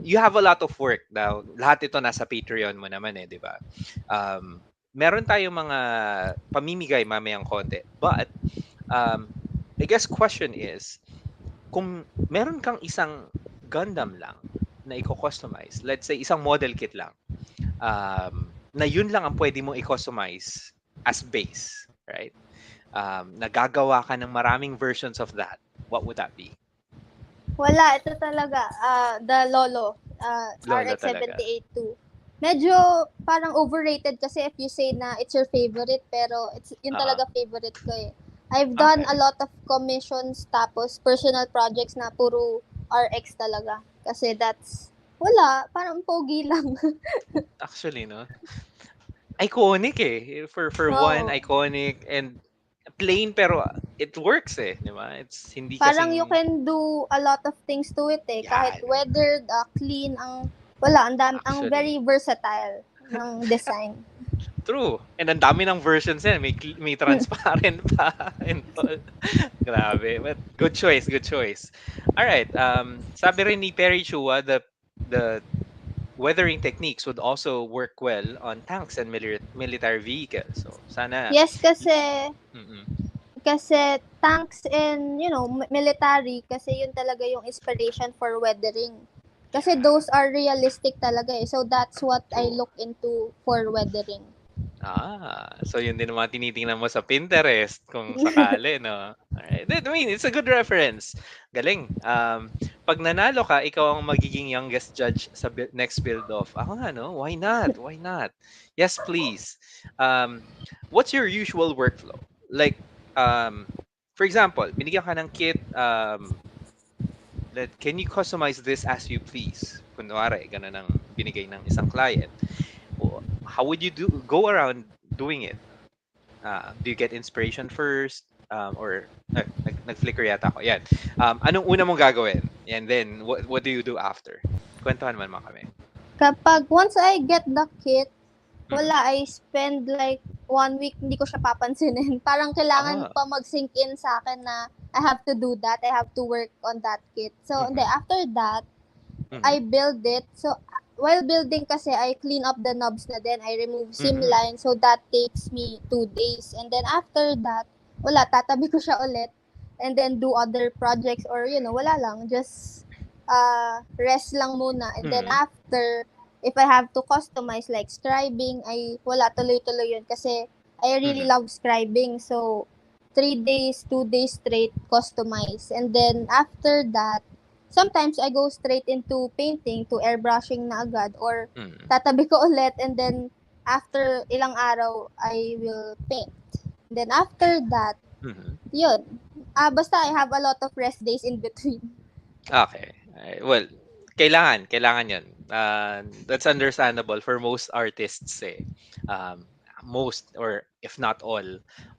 You have a lot of work now. Lahat ito nasa Patreon mo naman di ba? Meron tayong mga pamimigay mamayang konti. But I guess question is kung meron kang isang Gundam lang na i-customize, let's say isang model kit lang, na yun lang ang pwede mong i-customize as base, right? Nagagawa ka ng maraming versions of that. What would that be? Wala, ito talaga. The Lolo. RX-78-2. Medyo parang overrated kasi if you say na it's your favorite, pero yun talaga favorite ko I've done a lot of commissions tapos personal projects na puro RX talaga. Kasi wala, parang pogi lang. Actually, no? Iconic For one, iconic and plain pero it works eh, di ba? It's hindi Parang you kasing can do a lot of things to it eh. Kahit yan. weathered, clean, ang Actually, very versatile ng design. true. And ang dami ng versions yan. May transparent pa. And all. Grabe. But good choice, good choice. All right. Sabi rin ni Perry Chua, the weathering techniques would also work well on tanks and military vehicles. So sana. Yes, kasi Mm-mm. tanks and, military, kasi yun talaga yung inspiration for weathering. Kasi those are realistic talaga eh. So that's what I True. look into for weathering. So yun din ang mga tinitingnan mo sa Pinterest kung sakali, no? Alright. I mean, it's a good reference. Galing. Pag nanalo ka, ikaw ang magiging youngest judge sa next build-off. Ako nga, no? Why not? Why not? Yes, please. What's your usual workflow? Like, for example, binigyan ka ng kit, can you customize this as you please? Kunwari, ganun ang binigay ng isang client. How would you go around doing it? Do you get inspiration first? Or nag-flicker yata ako. Yan. Anong una mong gagawin? And then, what do you do after? Kwentuhan man kami. Kapag once I get the kit, I spend like 1 week, hindi ko siya papansinin. Parang kailangan pa mag-sink in sa akin na I have to do that. I have to work on that kit. So, after that, I build it. So, while building kasi, I clean up the knobs na din. I remove seam line. So, that takes me 2 days. And then, after that, tatabi ko siya ulit. And then, do other projects or, wala lang. Just rest lang muna. And then, after, if I have to customize like scribing, tuloy-tuloy yun. Kasi, I really love scribing. So, 3 days, 2 days straight, customize. And then, after that, sometimes I go straight into painting, to airbrushing na agad, or tatabi ko ulit, and then after ilang araw, I will paint. And then after that, yun. Basta I have a lot of rest days in between. Okay. Well, kailangan yun. That's understandable for most artists eh. Most or if not all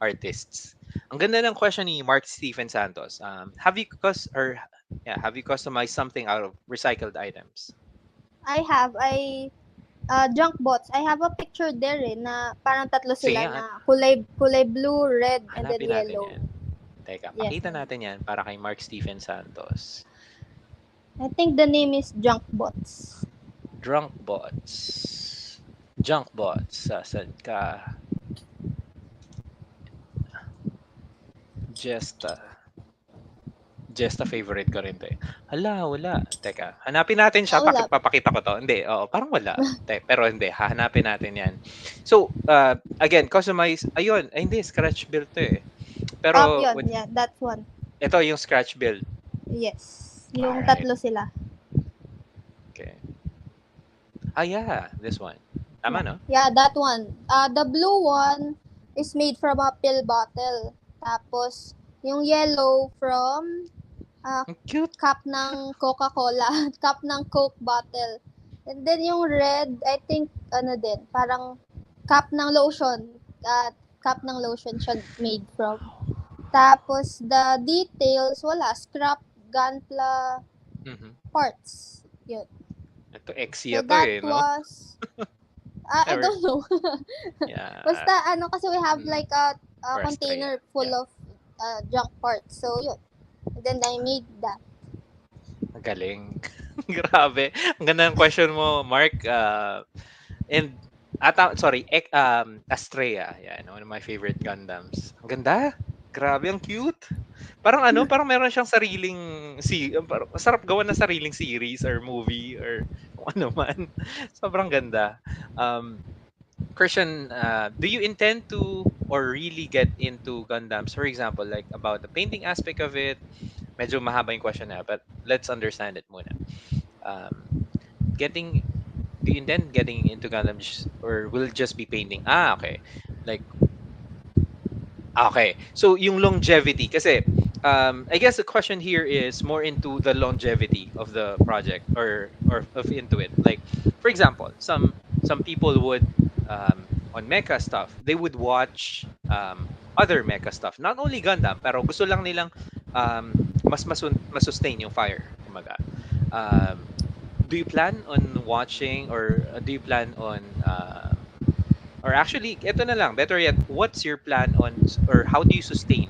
artists. Ang ganda ng question ni Mark Stephen Santos. Have you customized something out of recycled items? I have. Junk bots. I have a picture there na parang tatlo sila na kulay blue, red, and then yellow. Yan. Teka, pakita natin yan para kay Mark Stephen Santos. I think the name is Junk Bots. Junk Bots. Saan ka? Just a favorite ko rin to eh. Wala. Teka, hanapin natin siya. Papakita ko to. Hindi, parang wala. Pero hindi, hahanapin natin yan. So, again, customize. Ayun, hindi, scratch build to eh. Pero, that one. Ito yung scratch build. Yes. Yung tatlo sila. Okay. Yeah, this one. Tama, no? Yeah, that one. The blue one is made from a pill bottle. Tapos, yung yellow from cute. Cup ng Coca-Cola, cup ng Coke bottle. And then yung red, I think, parang cup ng lotion. Cup ng lotion siya made from. Tapos, the details, scrap, Gunpla parts. Yun. Ito, Exia to eh, no? That was, I don't know. Yeah. Basta, kasi we have like a container full of junk parts. So, yun. And then I made that. Magaling. Grabe. Ang ganda ng question mo, Mark. Astrea. Yeah, one of my favorite Gundams. Ang ganda. Grabe, ang cute. Parang parang meron siyang sariling masarap gawa na sariling series or movie or kung ano man. Sobrang ganda. Christian, do you intend to or really get into Gundams? For example, like about the painting aspect of it. Medyo mahaba yung question na, but let's understand it muna. Do you intend getting into Gundams or will it just be painting? Okay. Okay. So yung longevity kasi I guess the question here is more into the longevity of the project or into it. Like for example, some people would on mecha stuff, they would watch other mecha stuff. Not only Gundam, pero gusto lang nilang mas sustain yung fire. Kumaga. Um, do you plan on watching or do you plan on or actually, ito na lang, better yet, what's your plan on or how do you sustain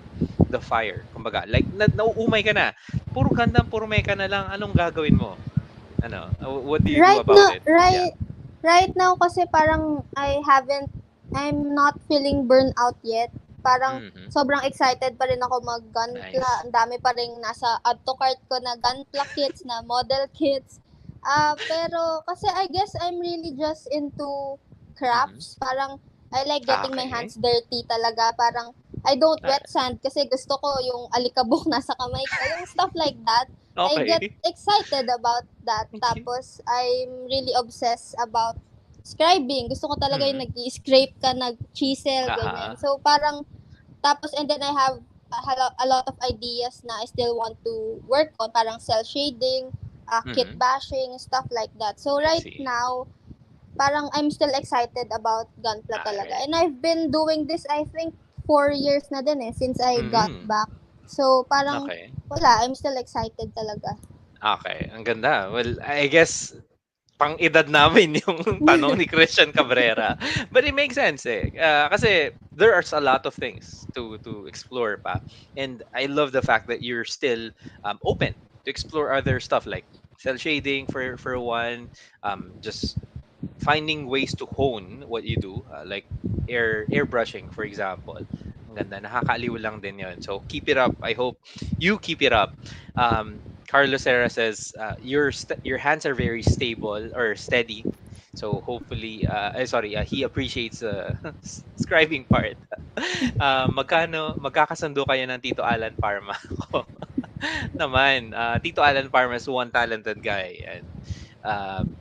the fire? Kumbaga, like nauumay ka na. Puro Gundam, puro mecha na lang. Anong gagawin mo? Ano? What do you do Right about now, it? Yeah. right now kasi parang I'm not feeling burnout yet. Parang Mhm. sobrang excited pa rin ako mag-gunpla. Nice. Ang dami pa rin nasa add to cart ko na gunpla kits, na model kits. Pero kasi I guess I'm really just into Mhm. crafts. Parang I like getting my Okay. hands dirty talaga. Parang I don't Ah, wet sand kasi gusto ko yung alikabok nasa kamay ko. Yung stuff like that. I get okay. excited about that. Okay. Tapos, I'm really obsessed about scribing. Gusto ko talaga yung Mhm. nag-scrape ka, nag-chisel, ganyan. Aha. So, parang, tapos, and then I have a lot of ideas na I still want to work on. Parang cell shading, kit Mhm. bashing, stuff like that. So, I right see. now, parang I'm still excited about Gunpla All talaga. right. And I've been doing this, I think, 4 years na din since I got Mhm. back. So, parang, Okay. wala, I'm still excited talaga. Okay. Ang ganda. Well, I guess pang-edad namin yung tanong ni Christian Cabrera. But it makes sense eh. Kasi there are a lot of things to explore pa. And I love the fact that you're still open to explore other stuff like cell shading for one, just finding ways to hone what you do, like airbrushing, for example. Ang ganda, nakakaaliw lang din yun. So keep it up. I hope you keep it up. Carlos Serra says your hands are very stable or steady. So hopefully, sorry, he appreciates scribing part. Magkakasundo kayo ng Tito Alan Parma ko naman. Tito Alan Parma is one talented guy. And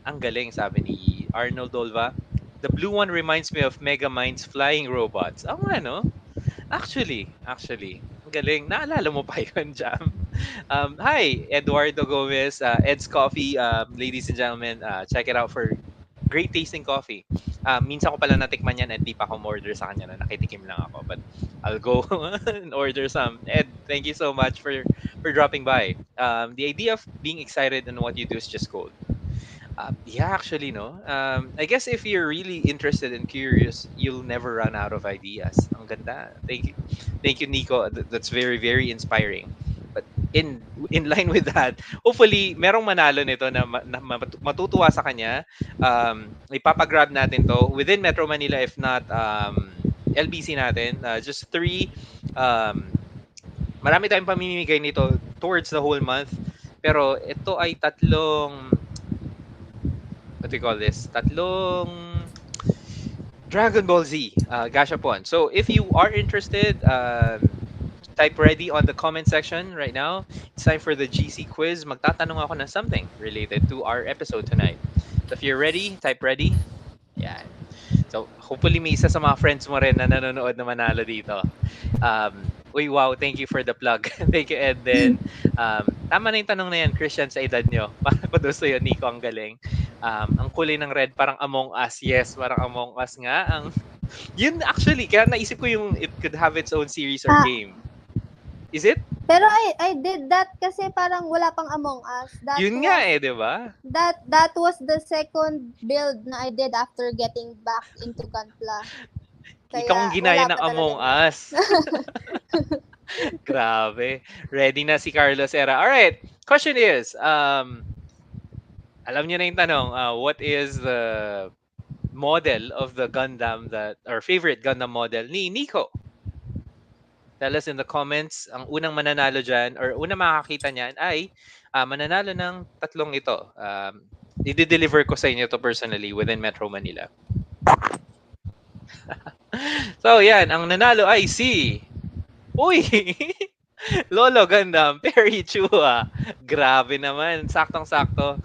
ang galing, sabi ni Arnold Olva. The blue one reminds me of Megamind's flying robots. Oo nga, no? Actually. Ang galing. Naalala mo pa yun, Jam? Hi, Eduardo Gomez, Ed's Coffee. Ladies and gentlemen, check it out for great tasting coffee. Minsan ko pala natikman yan at di pa ako order sa kanya na nakitikim lang ako. But I'll go and order some. Ed, thank you so much for dropping by. The idea of being excited in what you do is just gold. Yeah, actually, no. I guess if you're really interested and curious, you'll never run out of ideas. Ang ganda. Thank you, Nico. That's very, very inspiring. But in line with that, hopefully, merong manalo nito matutuwa sa kanya. Ipapagrab natin to within Metro Manila, if not LBC natin. Just three. Marami tayong pamimigay nito towards the whole month. Pero ito ay tatlong what do you call this? Tatlong Dragon Ball Z Gashapon. So if you are interested, type ready on the comment section right now. It's time for the GC quiz. Magtatanong ako ng something related to our episode tonight. So if you're ready, type ready. Yeah. So hopefully may isa sa mga friends mo rin na nanonood na manalo dito. Uy, wow, thank you for the plug. Thank you, Ed. Then, tama na yung tanong na yan, Christian, sa edad nyo. Para ko doon sa'yo, Nico, ang galing. Ang kulay ng red, parang Among Us. Yes, parang Among Us nga. Yun, actually, kaya naisip ko yung it could have its own series or Ah, game. Is it? pero I did that kasi parang wala pang Among Us. Yun nga eh, di ba? That was the second build na I did after getting back into Gunpla. Ikaw ang Kaya ginaya wala ng pa talaga Among yun. Us. Grabe. Ready na si Carlos Era. Alright, question is, alam niyo na yung tanong, what is the model of the Gundam or favorite Gundam model ni Nico? Tell us in the comments. Ang unang mananalo dyan, or unang makakita niyan ay mananalo ng tatlong ito. I-deliver ko sa inyo to personally within Metro Manila. So, yan. Ang nanalo ay si... Uy! Lolo Gundam, Perry Chua. Grabe naman. Saktong-sakto.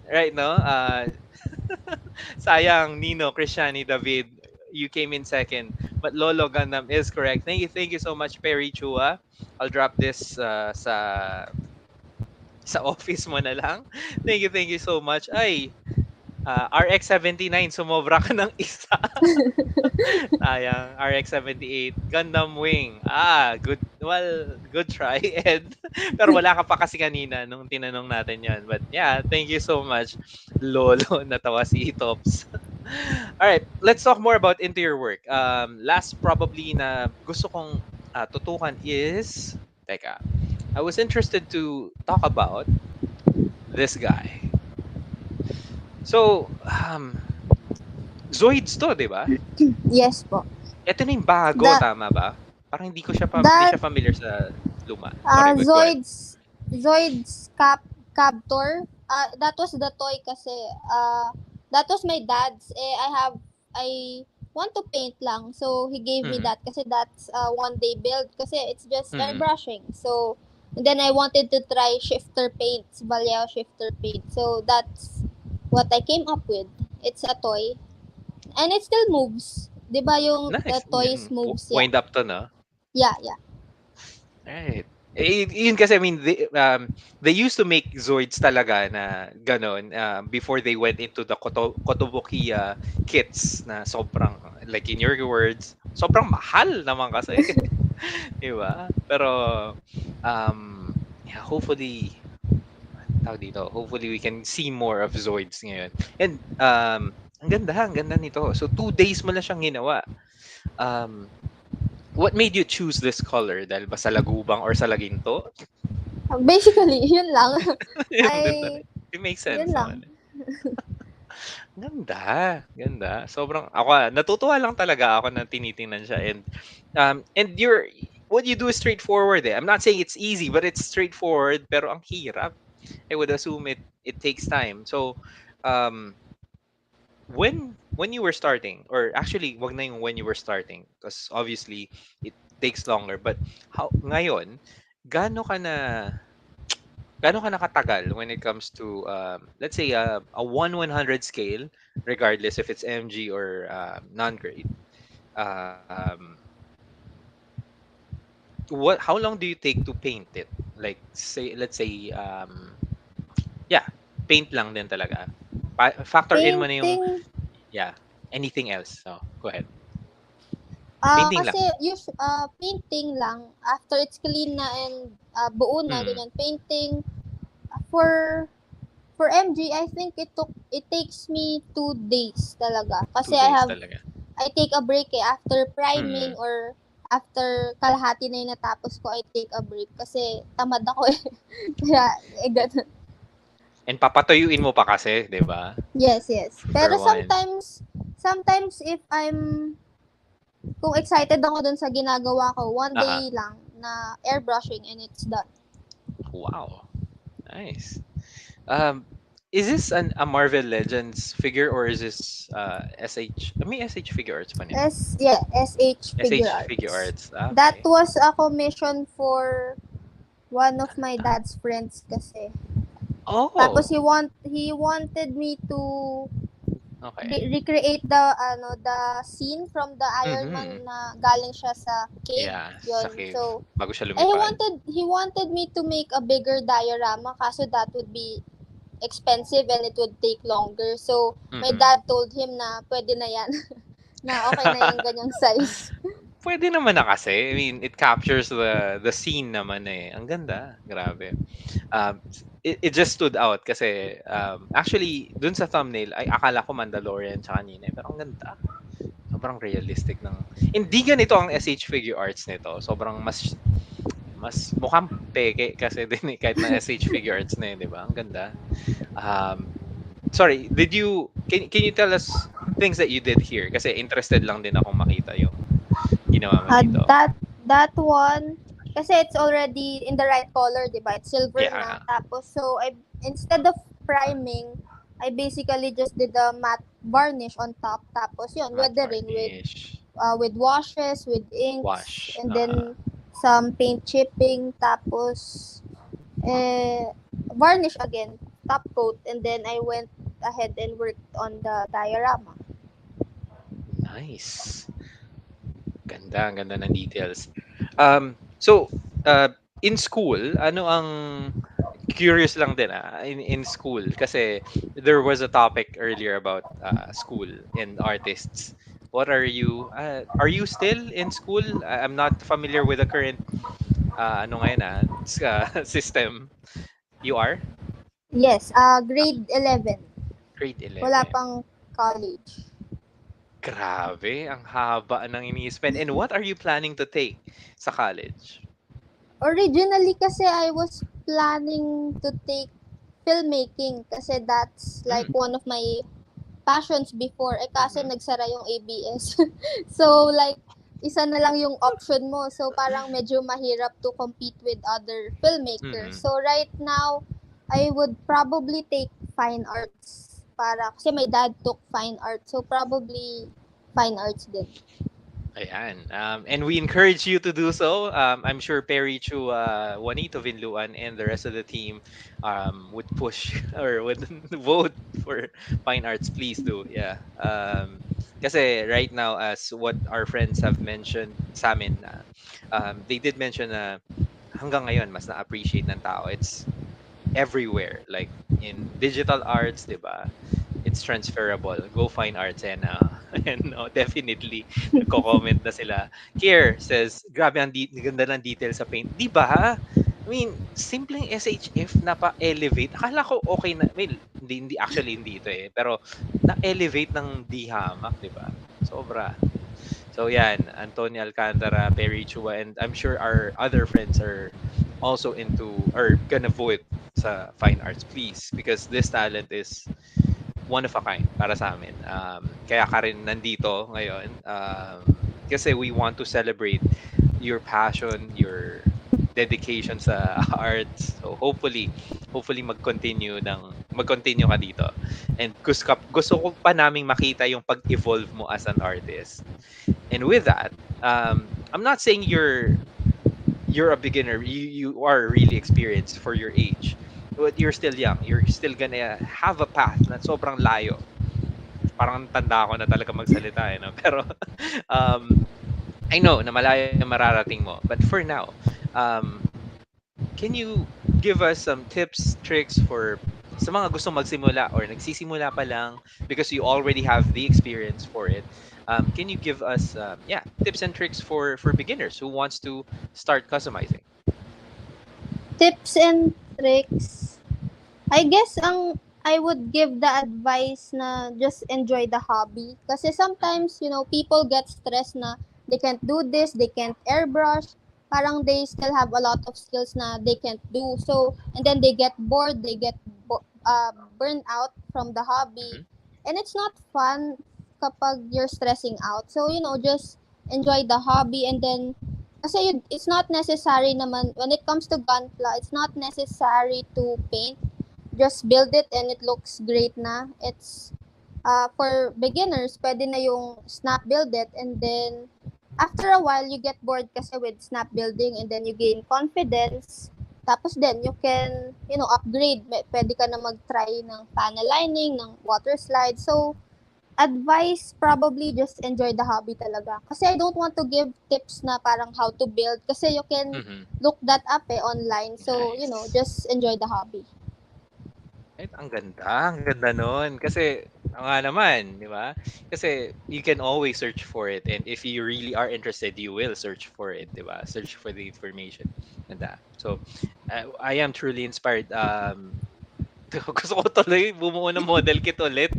Right, no? Sayang, Nino, Christiani, David, you came in second. But Lolo Gundam is correct. Thank you so much, Perry Chua. I'll drop this sa office mo na lang. Thank you so much. Ay, RX-79, sumobra ka ng isa. Sayang. RX-78, Gundam Wing. Good. Well, good try, Ed. Pero wala ka pa kasi kanina nung tinanong natin yan. But yeah, thank you so much, Lolo. Natawa si Tops. All right, let's talk more about into your work. Last probably na gusto kong tutukan is, teka, I was interested to talk about this guy. So, Zoids to, di ba? Yes po. Ito na yung bago, The, tama ba? Parang hindi that, siya familiar sa luma. Sorry, but go ahead. Zoid's Captor, that was the toy kasi, that was my dad's. I want to paint lang. So, he gave me Mhm. that kasi that's one day build kasi it's just Mhm. airbrushing. So, and then I wanted to try shifter paints, Vallejo shifter paint. So, that's what I came up with. It's a toy. And it still moves. 'Di ba yung the Nice. toys moves? Yeah. Wind up to, no? Yeah, yeah. Right. Yun kasi, I mean, they used to make Zoids talaga na ganon before they went into the Kotobuki kits na sobrang, like in your words, sobrang mahal naman kasi. Diba? Pero, yeah, hopefully, hopefully we can see more of Zoids ngayon. And, ang ganda nito. So, 2 days mo na siyang ginawa. What made you choose this color? Dahil ba sa lagubang or sa laginto? Basically, yun lang. It makes sense Yun lang. naman. Ganda. Sobrang ako natutuwa lang talaga ako na tinitingnan siya, and what you do is straightforward eh. I'm not saying it's easy, but it's straightforward pero ang hirap. I would assume it takes time. So when you were starting, or actually wag na yung when you were starting because obviously it takes longer, but how ngayon gaano ka na gaano ka nakatagal when it comes to let's say a 1/100 scale, regardless if it's MG or non-grade, um how long do you take to paint it, like say let's say yeah, paint lang din talaga. Factor in mo na yung Painting, yeah, anything else, so go ahead. Painting lang. kasi painting lang, after it's clean na and buo na, Mm. ganyan. Painting, for MG, I think it takes me 2 days talaga. 2 Kasi days talaga. I take a break after priming Mm. or after kalahati na yung natapos ko, I take a break kasi tamad ako eh. Kaya, ganun. And papatuyuin mo pa kasi, 'di ba? Yes. Pero For one. sometimes if kung excited ako dun sa ginagawa ko, one Aha. day lang na airbrushing and it's done. Wow. Nice. Is this a Marvel Legends figure or is this SH? I mean SH Figure Arts pa nito. SH Figure SH Figure Arts. Arts. That Okay. was a commission for one of my dad's friends kasi. Oh. Tapos he wanted me to Okay. recreate the scene from the Iron Man na galing siya sa cave. Yeah, Yun. sa cave. So, Bago siya he lumipad. wanted me to make a bigger diorama kaso that would be expensive and it would take longer. So, my dad told him na pwede na yan. Na okay na yung ganyang size. Pwede naman na kasi. I mean, it captures the scene naman eh. Ang ganda. Grabe. It just stood out kasi actually, dun sa thumbnail, ay akala ko Mandalorian tsaka kanina. Pero ang ganda. Sobrang realistic ng... Hindi ganito ang SH Figure Arts nito. Sobrang mas mukhang peke kasi din eh, kahit na SH Figure Arts na yun, di ba? Ang ganda. Sorry, can you tell us things that you did here? Kasi interested lang din akong makita yung ginawa mo dito. That one, kasi it's already in the right color, di ba? It's silver Yeah. na. Tapos, so, instead of priming, I basically just did a matte varnish on top. Tapos, yun, weathering with washes, with inks, and then some paint chipping. Tapos, varnish again, top coat, and then I went ahead and worked on the diorama. Nice. Ganda ng details. So, in school, ano ang curious lang din in school kasi there was a topic earlier about school and artists. What are you still in school? I'm not familiar with the current ano ngayon system. You are Yes, grade 11. grade Wala 11. pang college. Grabe, ang haba ng ini-spend. And what are you planning to take sa college? Originally kasi I was planning to take filmmaking kasi that's like Mm. one of my passions before. Kaso Mhm. nagsara yung ABS. So like, isa na lang yung option mo. So parang medyo mahirap to compete with other filmmakers. Mhm. So right now, I would probably take fine arts. Kasi my dad took fine arts. So probably fine arts din. Ayan. And we encourage you to do so. I'm sure Perry Chu, Juanito Vinluan, and the rest of the team would push or would vote for fine arts. Please do. Yeah. Kasi right now, as what our friends have mentioned sa amin, they did mention na hanggang ngayon, mas na-appreciate ng tao. It's everywhere. Like in digital arts, di ba? It's transferable. Go find arts and definitely nagko-comment na sila. Kier says, grabe ang ganda ng detail sa paint. Di ba? I mean, simpleng SHF na pa-elevate. Akala ko okay na. I mean, hindi actually hindi ito eh. Pero na-elevate ng dihamak, di ba? Sobra. So yan, Antonio Alcantara, Perry Chua, and I'm sure our other friends are also into or gonna vote sa fine arts, please, because this talent is one of a kind para sa amin. Kaya ka rin nandito ngayon kasi we want to celebrate your passion, your dedication sa arts. So hopefully mag-continue ka dito. And gusto ko pa naming makita yung pag-evolve mo as an artist. And with that, I'm not saying you're a beginner. You are really experienced for your age. But you're still young. You're still gonna have a path na sobrang layo. Parang tanda ko na talaga magsalita no? Pero I know na malayo na mararating mo. But for now, can you give us some tips, tricks for sa mga gusto magsimula or nagsisimula pa lang because you already have the experience for it? Can you give us tips and tricks for beginners who wants to start customizing? Tips and tricks. I guess I would give the advice na just enjoy the hobby. Kasi sometimes, people get stressed na they can't do this, they can't airbrush. Parang they still have a lot of skills na they can't do. So, and then they get bored, they get burned out from the hobby. Mm-hmm. And it's not fun kapag you're stressing out. So, just enjoy the hobby and then kasi it's not necessary naman when it comes to Gunpla, it's not necessary to paint. Just build it and it looks great na. It's for beginners, pwede na yung snap build it and then after a while you get bored kasi with snap building and then you gain confidence. Tapos then you can, upgrade. Pwede ka na mag-try ng panel lining, ng water slide. So advice, probably just enjoy the hobby talaga. Kasi I don't want to give tips na parang how to build kasi you can look that up online. So, Nice. Just enjoy the hobby. Right? Ang ganda nun. Kasi, nga naman, di ba? Kasi, you can always search for it. And if you really are interested, you will search for it, di ba? Search for the information. And that. So, I am truly inspired. Gusto ko tuloy bumuo ng model kit ulit.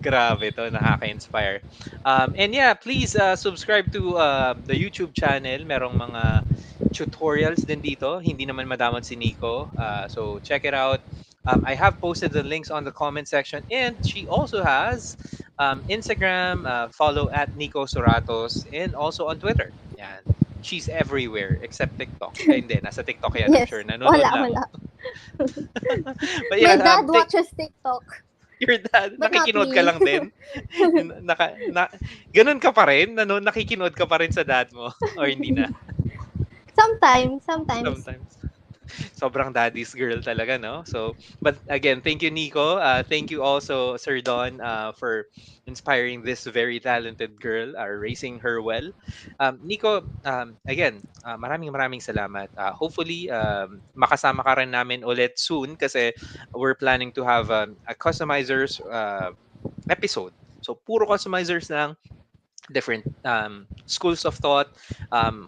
Grabe to, nakaka-inspire. And yeah, please subscribe to the YouTube channel. Merong mga tutorials din dito. Hindi naman madamot si Nico. So check it out. I have posted the links on the comment section. And she also has Instagram, follow at Nico Suratos, and also on Twitter. Yan. She's everywhere except TikTok. Hindi, nasa TikTok yan. I'm Yes. sure. Nanonood lang. Wala. But yeah, My dad watches TikTok. Your dad, But not nakikinood me. ka lang din? Ganun ka pa rin? Nakikinood ka pa rin sa dad mo? Or hindi na? Sometimes. Sometimes. Sobrang daddy's girl talaga, no? So, but again, thank you, Nico. Thank you also, Sir Don, for inspiring this very talented girl, raising her well. Nico, again, maraming salamat. Hopefully, makasama ka rin namin ulit soon kasi we're planning to have a customizers episode. So, puro customizers lang, different schools of thought.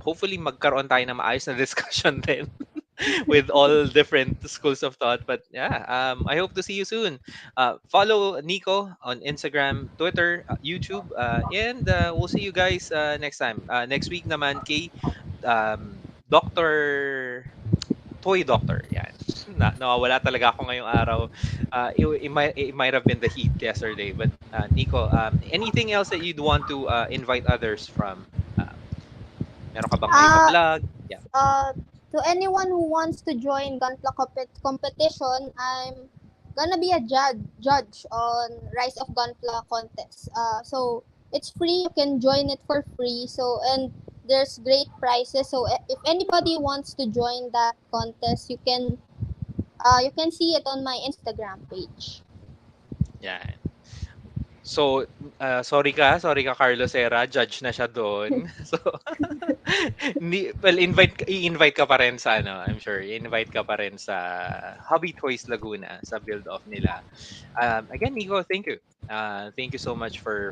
Hopefully, magkaroon tayo ng maayos na discussion din with all different schools of thought. But yeah, I hope to see you soon. Follow Nico on Instagram, Twitter, YouTube, and we'll see you guys next time. Next week naman kay Dr. Toy Doctor. Yan. Nawawala talaga ako ngayong araw. It might have been the heat yesterday. But Nico, anything else that you'd want to invite others from? Meron ka bang may Uh, plug? Yeah. to anyone who wants to join Gunpla competition, I'm gonna be a judge on Rise of Gunpla contest. So it's free. You can join it for free. So and there's great prizes. So if anybody wants to join that contest, you can see it on my Instagram page. Yan. So, sorry ka Carlos Era, judge na siya doon. So, well, i-invite ka pa rin sa ano, I'm sure. I-invite ka pa rin sa Hobby Toys Laguna sa build off nila. Again, Nico, thank you. Thank you so much for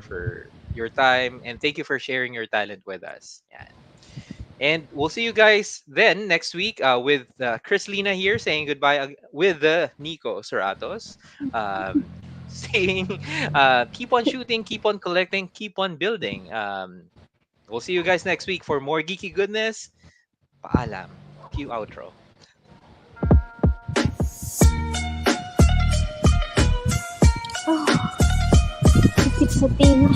your time, and thank you for sharing your talent with us. Yan. And we'll see you guys then next week with Chris Lina here saying goodbye with Nico Suratos. Saying keep on shooting, keep on collecting, keep on building. We'll see you guys next week for more geeky goodness. Paalam. Cue outro. Sakit sa tinga.